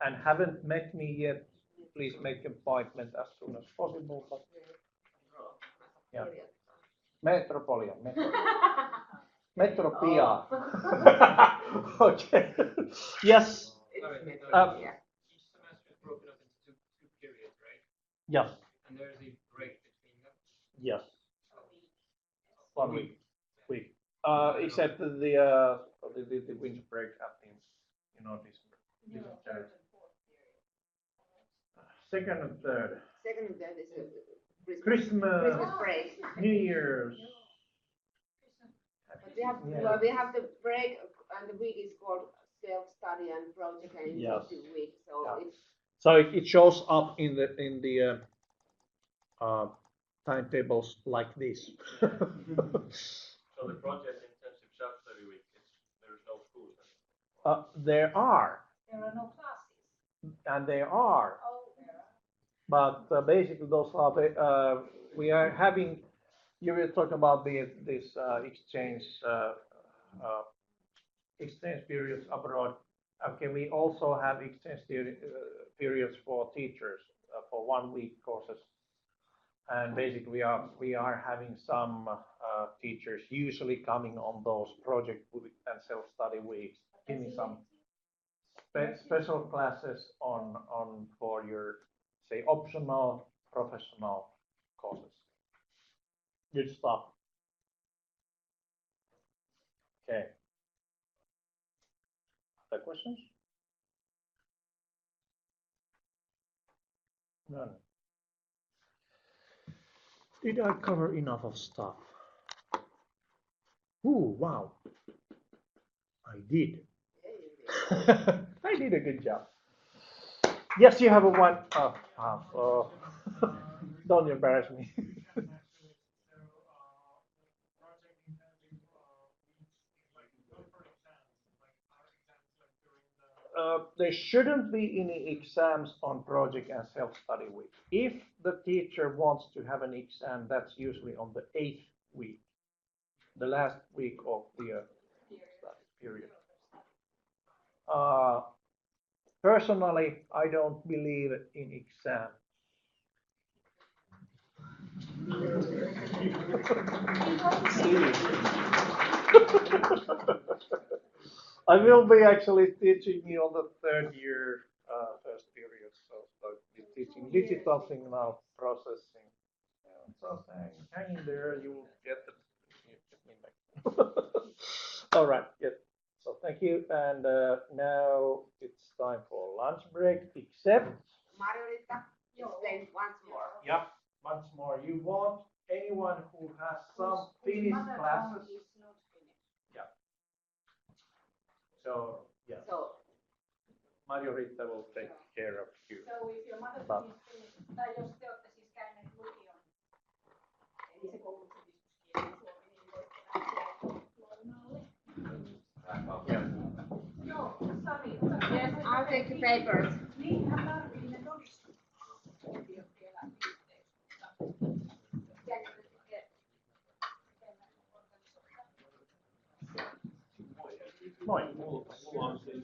and haven't met me yet, please make an appointment as soon as possible. But yeah, Metropolia, Metropia. Okay. Yes. Sorry, each semester is broken up into two periods, right? Yes. And there's a break between them. Yes. 1 week. Except the winter break at the this second and third. Second and third is Christmas break. New Year's. But we have the break, and the week is called self-study and project and intensive week. So So it shows up in the timetables like this. So the project intensive self-study week, there's no schools anymore. There are, There are no classes. and there are, Oh, there are. but basically those are we are having. You were talking about this exchange periods abroad. Okay, we also have exchange periods for teachers for 1 week courses, and basically we are having some teachers usually coming on those project and self-study weeks, giving some special classes on for your say optional professional courses. Good stuff. Okay. Other questions? None. Did I cover enough of stuff? Ooh, wow. I did. I did a good job. Yes, you have a one. Don't embarrass me. Project intensive weeks is like not for exams, like our exams like during the. There shouldn't be any exams on project and self-study week. If the teacher wants to have an exam, that's usually on the 8th week, the last week of the study period. Personally, I don't believe in exams. I will be actually teaching you on the 3rd year first period, so be teaching digital signal processing. Processing, hang in there, you will get the. All right, yes. So thank you, and now it's time for lunch break. Except. Margarita, explain once more. Yeah, once more. You want anyone who has some Finnish classes? Yeah. So, yeah. So, Margarita will take care of you. So if your mother tongue is Finnish, tai jos te olette siis käyneet lukion, eli se koulutuskieli suomi, niin voitte lähteä lounalle. Joo, Sari, yes, I'll take the papers. niinhän tarvii ne todistukset. Ei ole vielä yhteys, Moi. Mulla on siis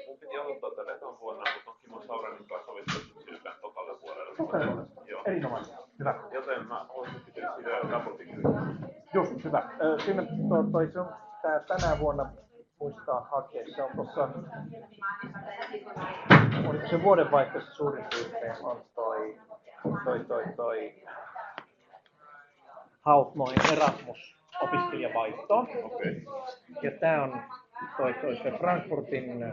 mun piti aloittaa tämän ekan vuonna, mutta on Kimmo Sauranin kanssa sovittu sille tokalle vuodelle. Okei, Joo. erinomaisesti. Hyvä. Joten mä olisin pitänyt sitä raportin. Just, hyvä. Sinne se on tänä vuonna muistaa hakea. Se on tuossa, oliko se vuodenvaihteessa suurin piirtein on toi noin Erasmus-opiskelijavaihtoon. Okei. Ja tää on se Frankfurtin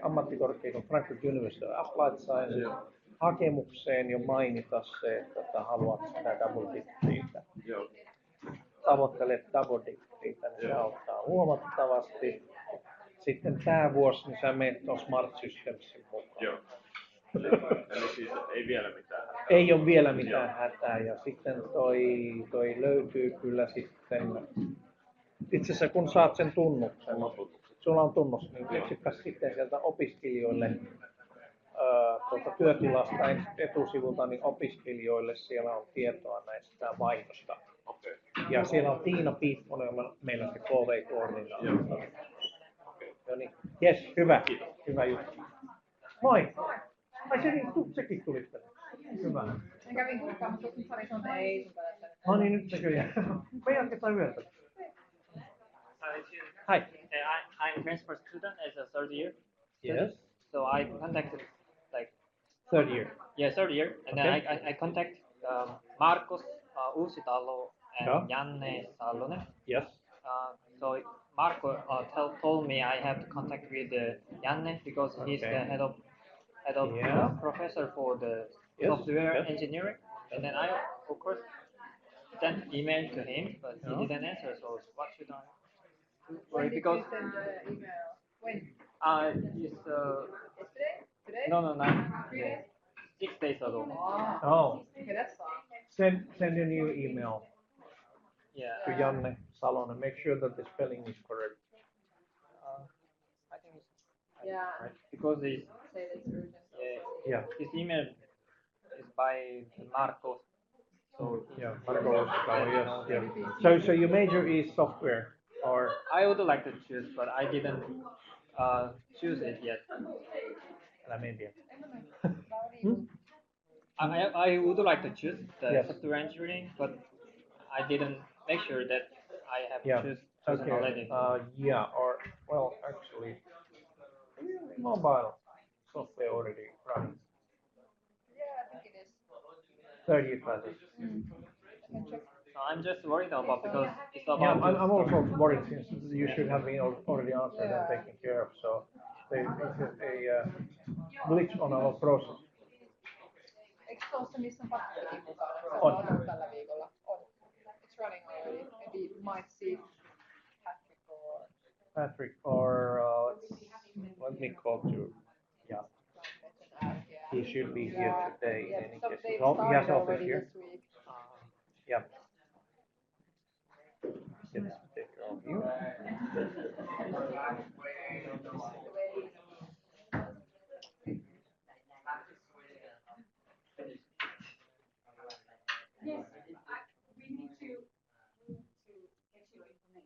ammattikorkeakoulun Frankfurt University of Applied Science hakemukseen jo mainita se, että haluat sitä double dictitä. Joo. Tavoittelet double dictitä, niin se auttaa huomattavasti. Sitten tää vuosi, niin sä menet tuon Smart Systemsin mukaan. Joo. Eli siis ei vielä mitään hätää. Ei ole vielä mitään hätää, ja sitten toi löytyy kyllä sitten, itse asiassa kun saat sen tunnuksen, sulla on tunnus, niin etsipäs sitten sieltä opiskelijoille työtilasta etusivulta, niin opiskelijoille siellä on tietoa näistä vaihdosta. Okei. Ja siellä on Tiina Piipponen, meillä se KV-koordinaattori. No niin, jes, hyvä. Hyvä juttu. Moi! Ai sekin tuli tänne. Hyvä. Mä kävin kurkkaan, mutta nyt Sari sanoi, että ei sun kannattaa. No niin, nyt se kyllä. Me jatketaan yötä. Hi. I'm transfer student as a third year. Yes. So I contacted like 3rd year. third year, and then I contact Marcos Uusitalo and Yeah. Janne Salonen. Yes. So Marco told me I have to contact with Janne because he's the head of Yeah. professor for the Yes, software yes. engineering, and then I of course sent email to him, but he Yeah. didn't answer. So what should I do? Because Send the email. When? it's Yesterday? Today? days? No, 9 days. 6 days ago. Oh, Okay, that's fine. send a new email Yeah. to Janne Salonen. Make sure that the spelling is correct. I think it's Yeah. right because this Say that's urgent. Yeah. this email is by Marco. So Yeah, Marco, yes, yeah. So your major is software, or I would like to choose, but I didn't choose it yet. maybe. I would like to choose the Yes. software engineering, but I didn't make sure that I have Yeah. chosen Okay. already. Yeah, or well, actually, mobile software already running. Yeah, I think it is. 30 classes. So I'm just worried about because it's about. Yeah, I'm also worried since you should have been already answered and taken care of. So there is a glitch on our process. Eikö tuossa missä on Patrikin mukana? Se On. on ollut tällä viikolla. On. It's running already. Maybe might see Patrick or Let me call to. Yeah, he should be here today. Yeah, In any so case, they've he has started office already here. this week. Yeah. Let's take care of you. Yes, we need to get your information.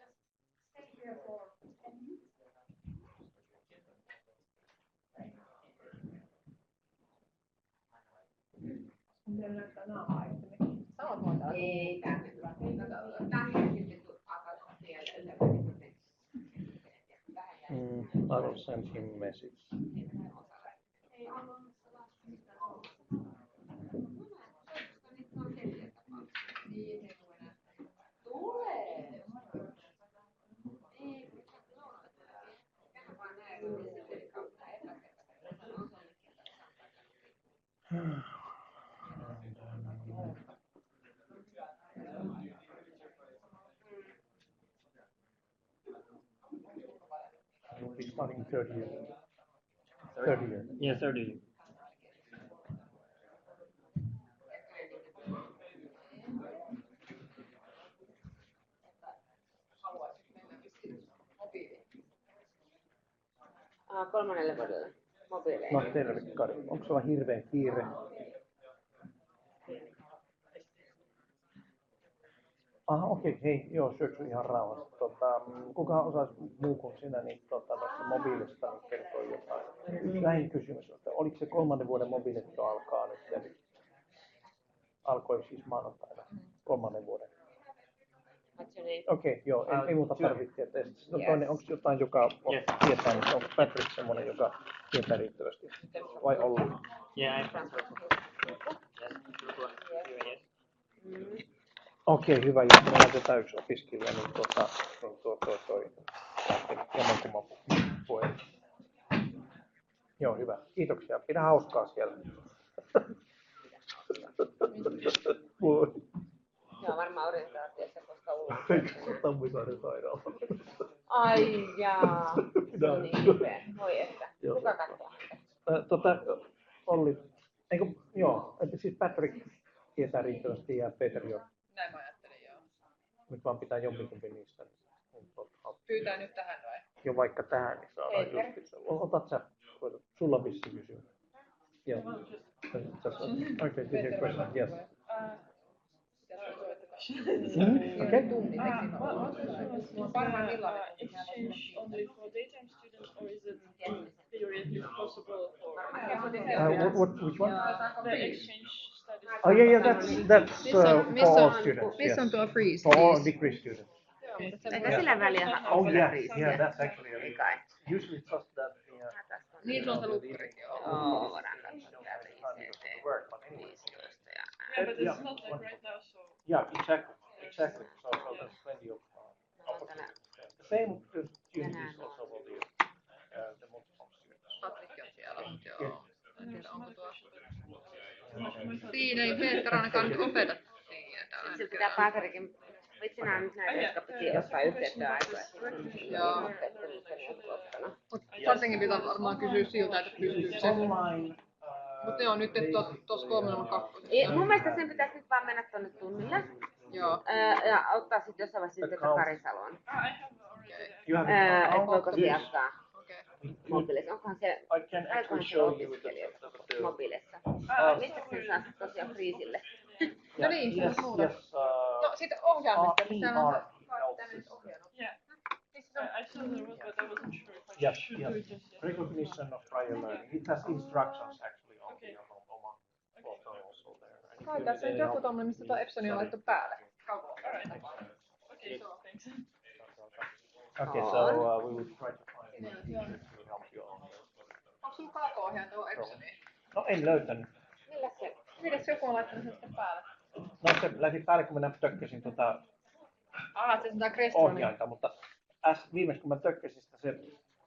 Just stay here for 10 minutes. Samat monta. Ei, I will send him a message. Hey, how long is the last week? We'll be starting 30 years. 30 years. Yeah, 30. Kolmannelle vuodelle mobiileja. No terve, Kari. Onko sulla hirveän kiire? Aha, okei, hei, joo, syöksy ihan rauhassa. Kuka osaisi muu kuin sinä niin, tuosta mobiilista niin kertoo jotain? Lähin kysymys, että oliko se 3. vuoden mobiilit jo alkaa nyt ja nyt alkoi siis maanantaina 3. vuoden? Okei, joo, ei muuta tarvitse. No toinen, onko jotain, joka tietää, niin onko Patrick semmoinen, joka tietää riittävästi? Vai Olli? Yeah, I'm Okei, hyvä. Ja me laitetaan yksi opiskelija, niin toi jommankumman puheen. Joo, hyvä. Kiitoksia. Pidä hauskaa siellä. Voi. Joo, varmaan orientaatiossa, koska ulos. Tammisaaren sairaala. Ai jaa, se on niin kipeä. Voi että. Kuka katsoo? Olli, eikö, joo, että siis Patrick tietää riittävästi ja Peter jo. Näin mä ajattelin, joo. Nyt vaan pitää jompikumpi niistä. Pyytää nyt tähän vai? Jo vaikka tähän, niin saadaan just. Otat sä, sulla on vissi kysymys. Joo. Okay, this is your question, yes. Okay. Tunti Exchange only for daytime students, or is it theoretically possible for Which one? the exchange studies? Oh yeah, that's for all students. Yes. Missä on tuo freeze? For all degree students. Eikä sillä väliä Oh yeah, that's actually ei kai. usually it's just that. Niin, se on se lukkarikin. Joo, voidaan katsoa täältä ICT. Yeah, but it's not like right now, so. Yeah, exactly. So there's plenty of opportunities. The same students also will be the multiple students. Patrick on siellä, mutta joo. En tiedä, onko tuo. Siinä ei Peter ainakaan nyt opeta siinä tällä Se pitää Patrikin Vitsi nämä nyt näitä, jotka piti ottaa yhteyttä aikaisemmin. Joo. Mut Sarsenkin pitää varmaan kysyä siltä, että pystyykö se. Online. Mutta joo, nyt tuossa 3.2. Mun mielestä sen pitäisi nyt vaan mennä tonne tunnille. Joo. Ja ottaa sitten jossain vaiheessa yhteyttä Karisaloon. Että voiko se jatkaa mobiilissa. Onkohan se, aikohan se opiskelijoita mobiilissa. Mistä sen saa tosiaan kriisille? No niin, Yes, se on muuta. yes, No sitten ohjaamista, niin täällä on tämmöiset ohjelmat. Yeah. I saw there was, but I wasn't sure if I yes, should do it yes. just yet. Recognition of prior learning. It has instructions actually on the Oma portal also there. And if Kai you tässä need nyt any joku help, tommonen, mistä tuo Epsoni on laittu päälle. Okay, so thanks. Okay, so we will try to find to help you on. Onko sulla kako-ohjaaja tuo Epsoni? No en löytänyt. Millä se? Mites joku on laittanut sen sitten päälle? No se lähti päälle, kun minä tökkäsin Se on tää Crestron. ohjainta, mutta viimeis kun mä tökkäsin sitä, se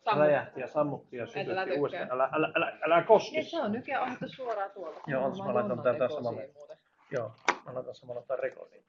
Sammu. räjähti ja sammutti ja sytytti tykkää. uudestaan. Älä koske. Niin se on nykyään ohjattu suoraan tuolta. Joo, mä laitan tää taas samalla. muuten. Joo, mä laitan samalla tää rekordin.